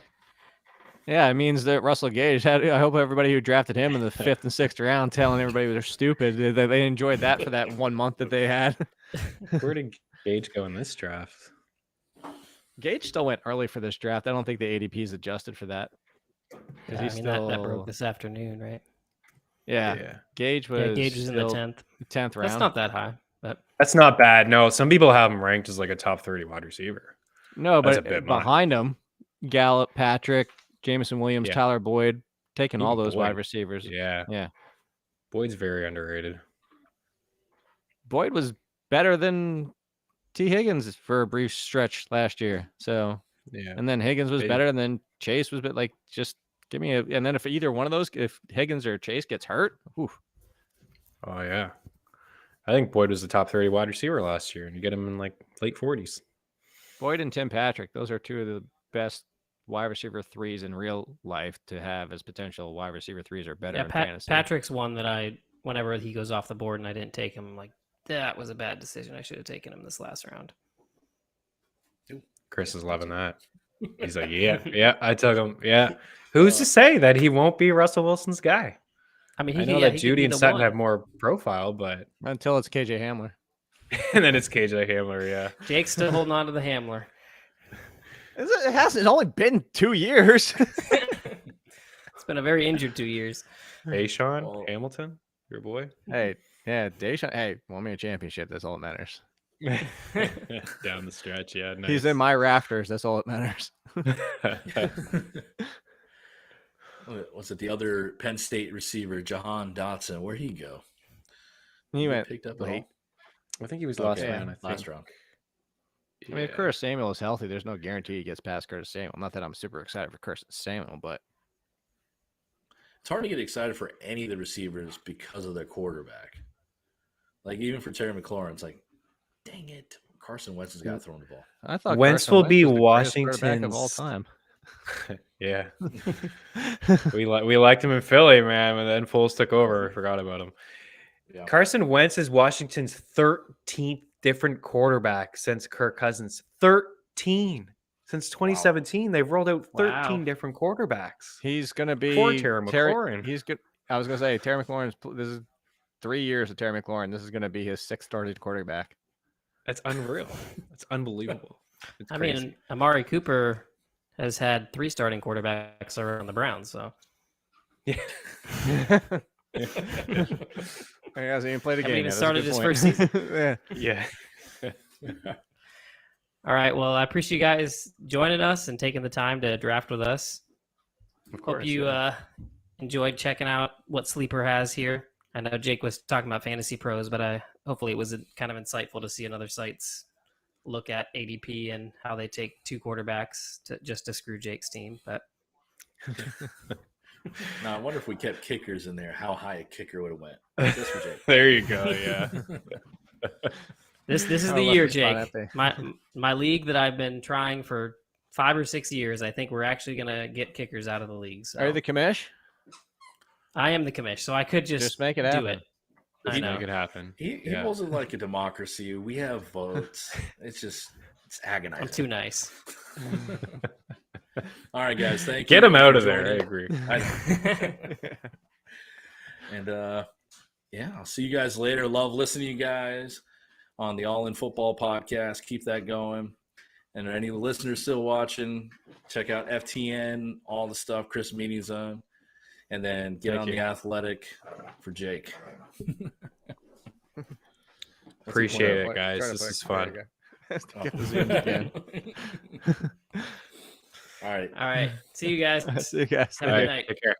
Yeah, it means that Russell Gage. I hope everybody who drafted him in the 5th and 6th round telling everybody they're stupid. They enjoyed that for that 1 month that they had. Where did Gage go in this draft? Gage still went early for this draft. I don't think the ADP's adjusted for that. Yeah, He's I mean, still that broke this afternoon, right? Yeah. Gage was Yeah, Gage was in the still 10th. 10th round. That's not that high, but That's not bad. No, some people have him ranked as like a top 30 wide receiver. No, That's a but bit much. behind him, Gallup, Patrick, Jameson Williams, Yeah. Tyler Boyd, taking all Even those wide Boyd. receivers. Yeah. Yeah. Boyd's very underrated. Boyd was better than T. Higgins for a brief stretch last year. So, Yeah. and then Higgins was Big. better, and then Chase was like, just give me and then if either one of those, if Higgins or Chase gets hurt, whew, Oh, yeah. I think Boyd was the top 30 wide receiver last year, and you get him in like late 40s. Boyd and Tim Patrick, those are two of the best wide receiver 3s in real life to have as potential wide receiver 3s or better yeah, in fantasy. Patrick's one that whenever he goes off the board and I didn't take him, I'm like, that was a bad decision. I should have taken him this last round. Chris is loving that. He's like, yeah, I took him. Yeah. Who's to say that he won't be Russell Wilson's guy? I mean, I know that Judy and Sutton have more profile, but Until it's KJ Hamler. and then it's KJ Hamler, yeah. Jake's still holding on to the Hamler. It hasn't. It's only been 2 years. It's been a very injured 2 years. Hey, Sean Well- Hamilton, your boy. Hey, yeah, Deshaun. Hey, won me a championship. That's all that matters. Down the stretch, yeah. Nice. He's in my rafters. That's all that matters. Was it the other Penn State receiver, Jahan Dotson? Where'd he go? He Did he went get picked up late. at all? I think he was last Okay, round. I think. last round. I mean, if Curtis Samuel is healthy, there's no guarantee he gets past Curtis Samuel. Not that I'm super excited for Curtis Samuel, but It's hard to get excited for any of the receivers because of their quarterback. Like even for Terry McLaurin, it's like, dang it, Carson Wentz has got to throw the ball. I thought Wentz Carson will be was the greatest quarterback of all Washington's- time. Yeah. we liked him in Philly, man, and then Foles took over. I forgot about him. Yeah. Carson Wentz is Washington's 13th different quarterback since Kirk Cousins. 13. Since 2017, they've rolled out 13 Wow. different quarterbacks. He's gonna be Poor Terry McLaurin. He's good. I was gonna say Terry McLaurin's. This is 3 years of Terry McLaurin. This is gonna be his 6th started quarterback. That's unreal. That's unbelievable. It's I crazy. mean, Amari Cooper has had 3 starting quarterbacks around the Browns, so yeah. He hasn't even played a I game. mean, it yet. That's a started good his point. first season. Yeah. Yeah. all right. Well, I appreciate you guys joining us and taking the time to draft with us. Of course. Hope you yeah. enjoyed checking out what Sleeper has here. I know Jake was talking about Fantasy Pros, but hopefully it was kind of insightful to see another site's look at ADP and how they take 2 quarterbacks just to screw Jake's team. But Now I wonder if we kept kickers in there, how high a kicker would have went. Just for Jake. There you go. Yeah. This is I the left year, the spot Jake. empty. My league that I've been trying for 5 or 6 years. I think we're actually gonna get kickers out of the league. So Are you the commish? I am the commish, so I could just make it do happen. it. I Just know. make it happen. He Yeah. wasn't like a democracy. We have votes. It's agonizing. I'm too nice. All right, guys. Thank you. Get him for out of there. I joining. agree. I know. And yeah, I'll see you guys later. Love listening to you guys on the All In Football podcast. Keep that going. And any listeners still watching, check out FTN, all the stuff Chris Meaney's on. And then get Thank on you. the Athletic for Jake. Appreciate it, Try guys. to This put- is there fun. you go. Get the Zoom again. All right. All right. See you guys. See you guys. Have a All good right, night. take care.